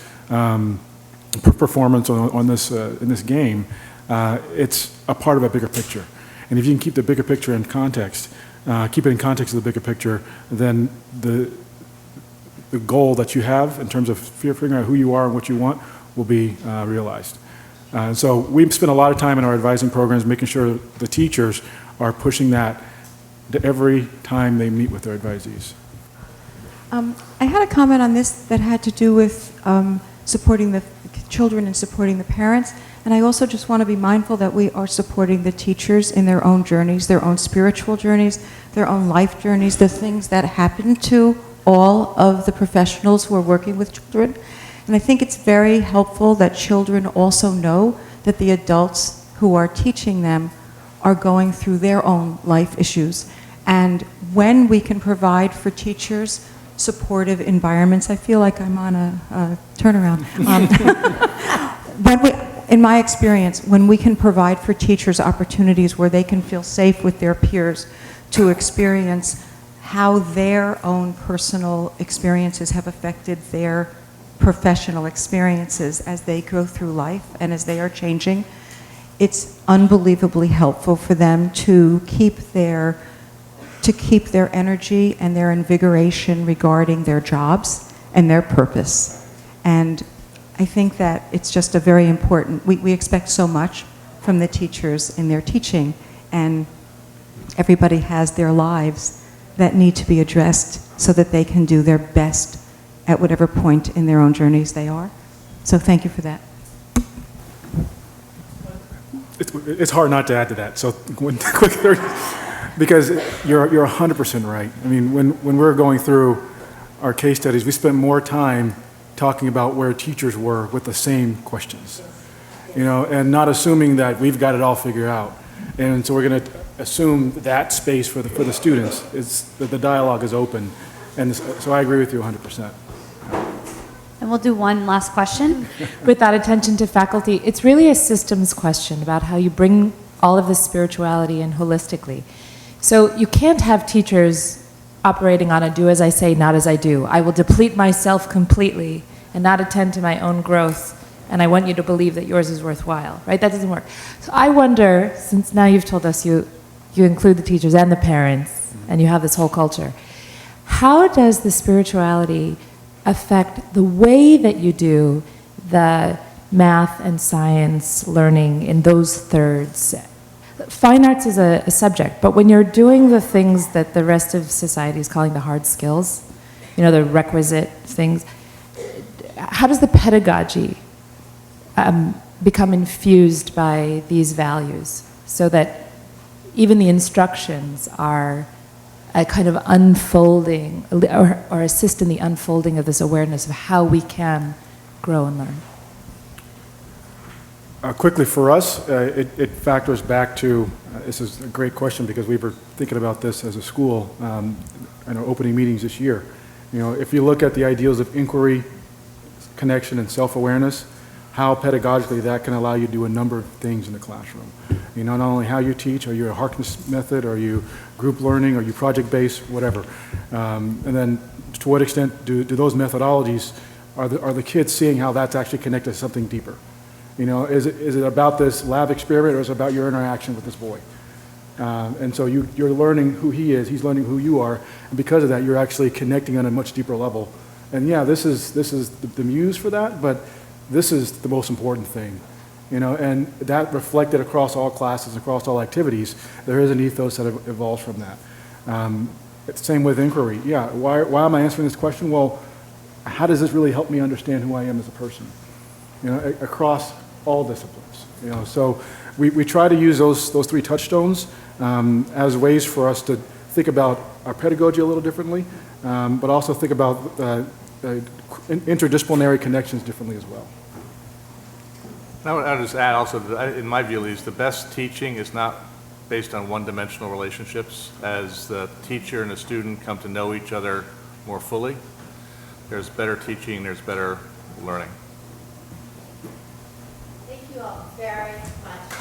performance on this in this game, it's a part of a bigger picture. And if you can keep the bigger picture in context, keep it in context of the bigger picture, then the goal that you have in terms of figuring out who you are and what you want will be realized. So we spend a lot of time in our advising programs making sure the teachers are pushing that to every time they meet with their advisees. I had a comment on this that had to do with supporting the children and supporting the parents. And I also just want to be mindful that we are supporting the teachers in their own journeys, their own spiritual journeys, their own life journeys, the things that happen to all of the professionals who are working with children. And I think it's very helpful that children also know that the adults who are teaching them are going through their own life issues. And when we can provide for teachers supportive environments, I feel like I'm on a turnaround. In my experience, when we can provide for teachers opportunities where they can feel safe with their peers to experience how their own personal experiences have affected their professional experiences as they go through life and as they are changing, it's unbelievably helpful for them to keep their energy and their invigoration regarding their jobs and their purpose. And I think that it's just a very important, we expect so much from the teachers in their teaching, and everybody has their lives that need to be addressed so that they can do their best at whatever point in their own journeys they are. So thank you for that. It's hard not to add to that. So quick 30, because you're 100% right. I mean, when we're going through our case studies, we spend more time talking about where teachers were with the same questions, and not assuming that we've got it all figured out. And so we're going to assume that space for the students is that the dialogue is open. And so I agree with you 100%. And we'll do one last question. With that attention to faculty, it's really a systems question about how you bring all of this spirituality in holistically. So you can't have teachers operating on a do as I say, not as I do. I will deplete myself completely and not attend to my own growth, and I want you to believe that yours is worthwhile, right? That doesn't work. So I wonder, since now you've told us you include the teachers and the parents, and you have this whole culture, how does the spirituality affect the way that you do the math and science learning in those thirds? Fine arts is a subject, but when you're doing the things that the rest of society is calling the hard skills, the requisite things, how does the pedagogy become infused by these values so that even the instructions are a kind of unfolding or assist in the unfolding of this awareness of how we can grow and learn? Quickly for us, it factors back to, this is a great question because we were thinking about this as a school in our opening meetings this year. If you look at the ideals of inquiry, connection, and self-awareness, how pedagogically that can allow you to do a number of things in the classroom. Not only how you teach, are you a Harkness method, are you group learning, are you project-based, whatever. And then to what extent do those methodologies, are the kids seeing how that's actually connected to something deeper? Is it about this lab experiment, or is it about your interaction with this boy? And so you're learning who he is, he's learning who you are, and because of that, you're actually connecting on a much deeper level. And yeah, this is the muse for that, but this is the most important thing. And that reflected across all classes, across all activities, there is an ethos that evolves from that. Same with inquiry. Yeah, why am I answering this question? Well, how does this really help me understand who I am as a person? Across all disciplines. So we try to use those three touchstones as ways for us to think about our pedagogy a little differently, but also think about interdisciplinary connections differently as well. I would just add also, that in my view at least, the best teaching is not based on one-dimensional relationships. As the teacher and the student come to know each other more fully, there's better teaching, there's better learning. Thank you all very much.